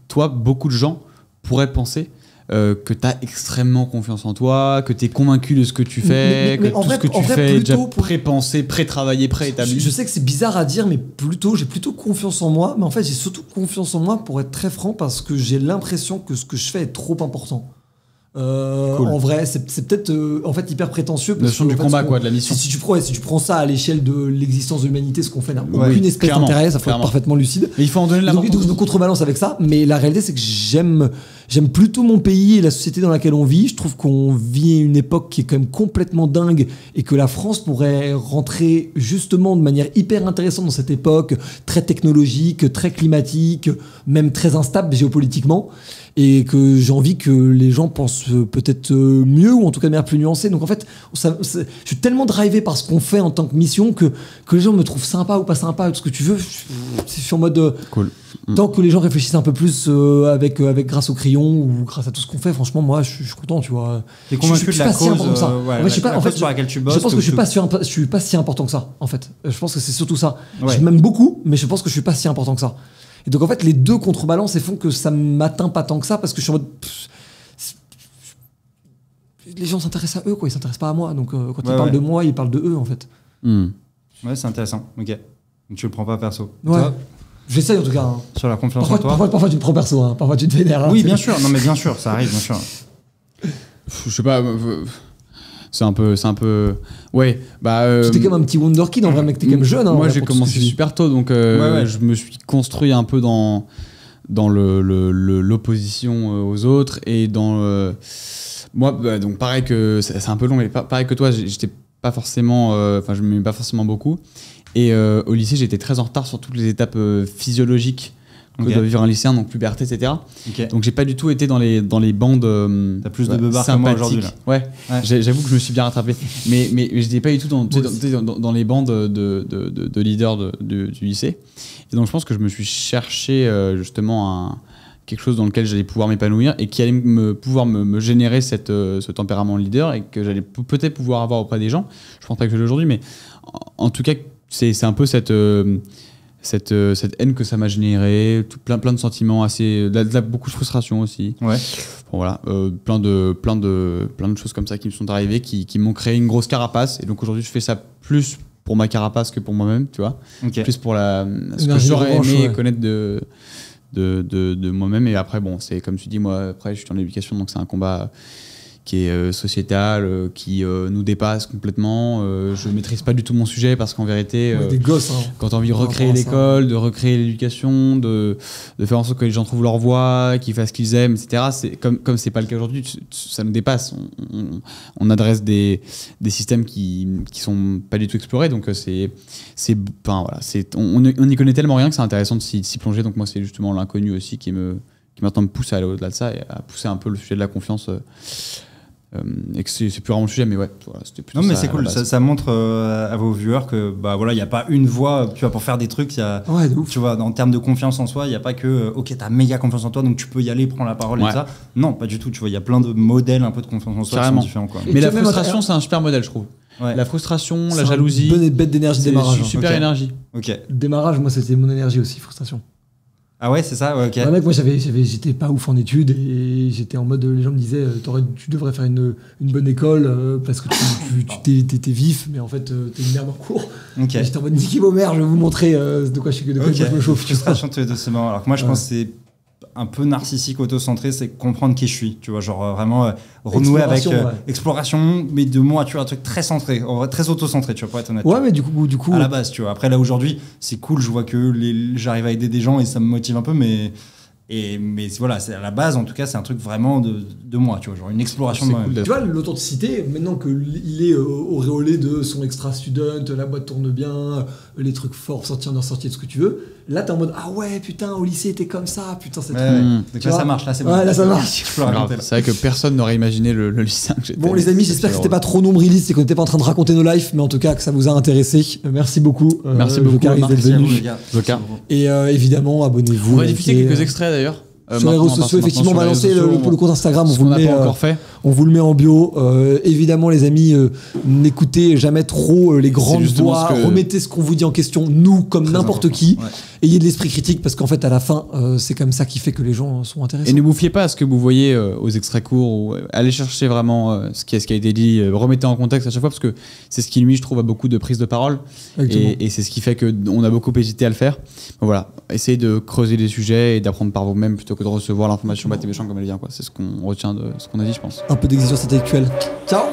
Toi, beaucoup de gens pourraient penser que tu as extrêmement confiance en toi, que tu es convaincu de ce que tu fais, que tout ce que tu fais est déjà pré-pensé, pré-travaillé, pré-établi. Je sais que c'est bizarre à dire, mais j'ai plutôt confiance en moi. Mais en fait, j'ai surtout confiance en moi, pour être très franc, parce que j'ai l'impression que ce que je fais est trop important. Cool. En vrai, c'est peut-être en fait hyper prétentieux. Notion du combat, quoi, de la mission. Si tu prends ça à l'échelle de l'existence de l'humanité, ce qu'on fait n'a aucune espèce d'intérêt, ça faut être parfaitement lucide. Mais il faut en donner la donc je me contrebalance avec ça, mais la réalité c'est que j'aime plutôt mon pays et la société dans laquelle on vit. Je trouve qu'on vit une époque qui est quand même complètement dingue et que la France pourrait rentrer justement de manière hyper intéressante dans cette époque très technologique, très climatique, même très instable géopolitiquement. Et que j'ai envie que les gens pensent peut-être mieux, ou en tout cas de manière plus nuancée. Donc en fait, je suis tellement drivé par ce qu'on fait en tant que mission que les gens me trouvent sympa ou pas sympa, tout ce que tu veux. Je suis en mode... Cool. Tant que les gens réfléchissent un peu plus avec grâce au crayon ou grâce à tout ce qu'on fait, franchement, moi, je suis content, tu vois. T'es convaincu de la cause sur laquelle tu bosses. Je pense que je suis pas si important que ça, en fait. Je pense que c'est surtout ça. Je m'aime beaucoup, mais je pense que je suis pas si important que ça. Et donc en fait les deux contrebalancent et font que ça m'atteint pas tant que ça, parce que je suis en mode les gens s'intéressent à eux, quoi, ils s'intéressent pas à moi, donc quand ils parlent de moi, ils parlent de eux en fait. Ouais, c'est intéressant. Ok, donc tu le prends pas perso. Ouais. J'essaye en tout cas. Hein. Sur la confiance en toi. Parfois tu te prends perso, hein. Parfois tu te vénères. Hein, oui, bien sûr. Non mais bien sûr, ça arrive, bien sûr. Je sais pas. C'est un peu. Ouais, bah. T'es quand même un petit wonderkid en vrai, mec, t'es quand même jeune. Hein, moi, j'ai commencé super tôt, donc je me suis construit un peu dans l'opposition aux autres et dans. Moi, donc pareil que. C'est un peu long, mais pareil que toi, j'étais pas forcément. Enfin, je m'aimais pas forcément beaucoup. Et au lycée, j'étais très en retard sur toutes les étapes physiologiques que doit vivre un lycéen, donc puberté, etc. Donc j'ai pas du tout été dans les bandes t'as plus de beubards que moi aujourd'hui là. Ouais. J'avoue que je me suis bien rattrapé, mais j'étais pas du tout dans les bandes de leaders du lycée. Et donc je pense que je me suis cherché justement quelque chose dans lequel j'allais pouvoir m'épanouir et qui allait pouvoir me générer ce tempérament leader et que j'allais peut-être pouvoir avoir auprès des gens. Je pense pas que je l'ai aujourd'hui, mais en tout cas c'est un peu cette haine que ça m'a généré, plein de sentiments assez, beaucoup de frustration aussi. Ouais. Bon, voilà, plein de choses comme ça qui me sont arrivées, qui m'ont créé une grosse carapace. Et donc aujourd'hui, je fais ça plus pour ma carapace que pour moi-même, tu vois. Plus pour ce que j'aurais aimé connaître de moi-même. Et après, bon, c'est comme tu dis, moi, après, je suis en éducation, donc c'est un combat qui est sociétal, qui nous dépasse complètement. Je maîtrise pas du tout mon sujet parce qu'en vérité, des gosses, hein. Quand tu as envie de recréer l'école, de recréer l'éducation, de faire en sorte que les gens trouvent leur voie, qu'ils fassent ce qu'ils aiment, etc. C'est, comme c'est pas le cas aujourd'hui, ça nous dépasse. On adresse des systèmes qui sont pas du tout explorés, donc on n'y connaît tellement rien que c'est intéressant de s'y plonger. Donc moi, c'est justement l'inconnu aussi qui maintenant me pousse à aller au-delà de ça et à pousser un peu le sujet de la confiance. Et que c'est plus vraiment le sujet, mais ouais, voilà, c'était plutôt. Non, mais c'est cool, ça montre à vos viewers que il n'y a pas une voie, tu vois, pour faire des trucs, tu vois, en termes de confiance en soi, il n'y a pas que ok, t'as méga confiance en toi, donc tu peux y aller, prendre la parole et ça. Non, pas du tout, tu vois, il y a plein de modèles un peu de confiance en soi qui sont différents, quoi. Mais la frustration, c'est un super modèle, je trouve. Ouais. La frustration, la jalousie. Bonne bête d'énergie de démarrage. Super énergie. Ok. Démarrage, moi, c'était mon énergie aussi, frustration. Ah ouais, c'est ça, ouais, ok. Ouais, mec, moi j'étais pas ouf en études et j'étais en mode, les gens me disaient tu devrais faire une bonne école parce que t'es vif, mais en fait t'es une merde en cours. Okay. J'étais en mode Niki Baumer, je vais vous montrer de quoi je me chauffe. Frustration, c'est marrant. Alors que moi je pense que c'est un peu narcissique, auto-centré, c'est comprendre qui je suis, tu vois, genre vraiment renouer avec exploration, mais de moi, tu vois, un truc très centré, très auto-centré, tu vois, pour être honnête. Ouais, mais du coup à la base, tu vois. Après là aujourd'hui, c'est cool, je vois que j'arrive à aider des gens et ça me motive un peu, mais voilà, c'est à la base, en tout cas, c'est un truc vraiment de moi, tu vois, genre une exploration de moi-même. Tu vois, l'authenticité, maintenant qu'il est auréolé de son extra student, la boîte tourne bien, les trucs forts, sortir, ce que tu veux, là t'es en mode ah ouais putain au lycée était comme ça, putain c'est Donc là ça marche, là c'est bon. Ouais, là ça marche. C'est vrai que personne n'aurait imaginé le lycée que j'étais. Bon les amis, j'espère que c'était pas trop nombriliste et qu'on n'était pas en train de raconter nos lives, mais en tout cas que ça vous a intéressé. Merci beaucoup. Merci beaucoup. Merci à vous les gars. Et évidemment abonnez-vous. On va diffuser quelques extraits d'ailleurs. Sur les réseaux sociaux, effectivement, on va lancer le compte Instagram, on vous le met en bio. Évidemment, les amis, n'écoutez jamais trop les grandes voix, remettez ce qu'on vous dit en question, nous, comme n'importe qui. Ayez de l'esprit critique, parce qu'en fait, à la fin, c'est comme ça qui fait que les gens sont intéressés. Et ne vous fiez pas à ce que vous voyez aux extraits courts, ou allez chercher vraiment ce qui a été dit, remettez en contexte à chaque fois, parce que c'est ce qui nuit, je trouve, à beaucoup de prises de parole. Et c'est ce qui fait qu'on a beaucoup hésité à le faire. Donc voilà, essayez de creuser les sujets et d'apprendre par vous-même plutôt que de recevoir l'information bête et méchant comme elle vient, quoi. C'est ce qu'on retient de ce qu'on a dit, je pense. Un peu d'exigence intellectuelle. Ciao.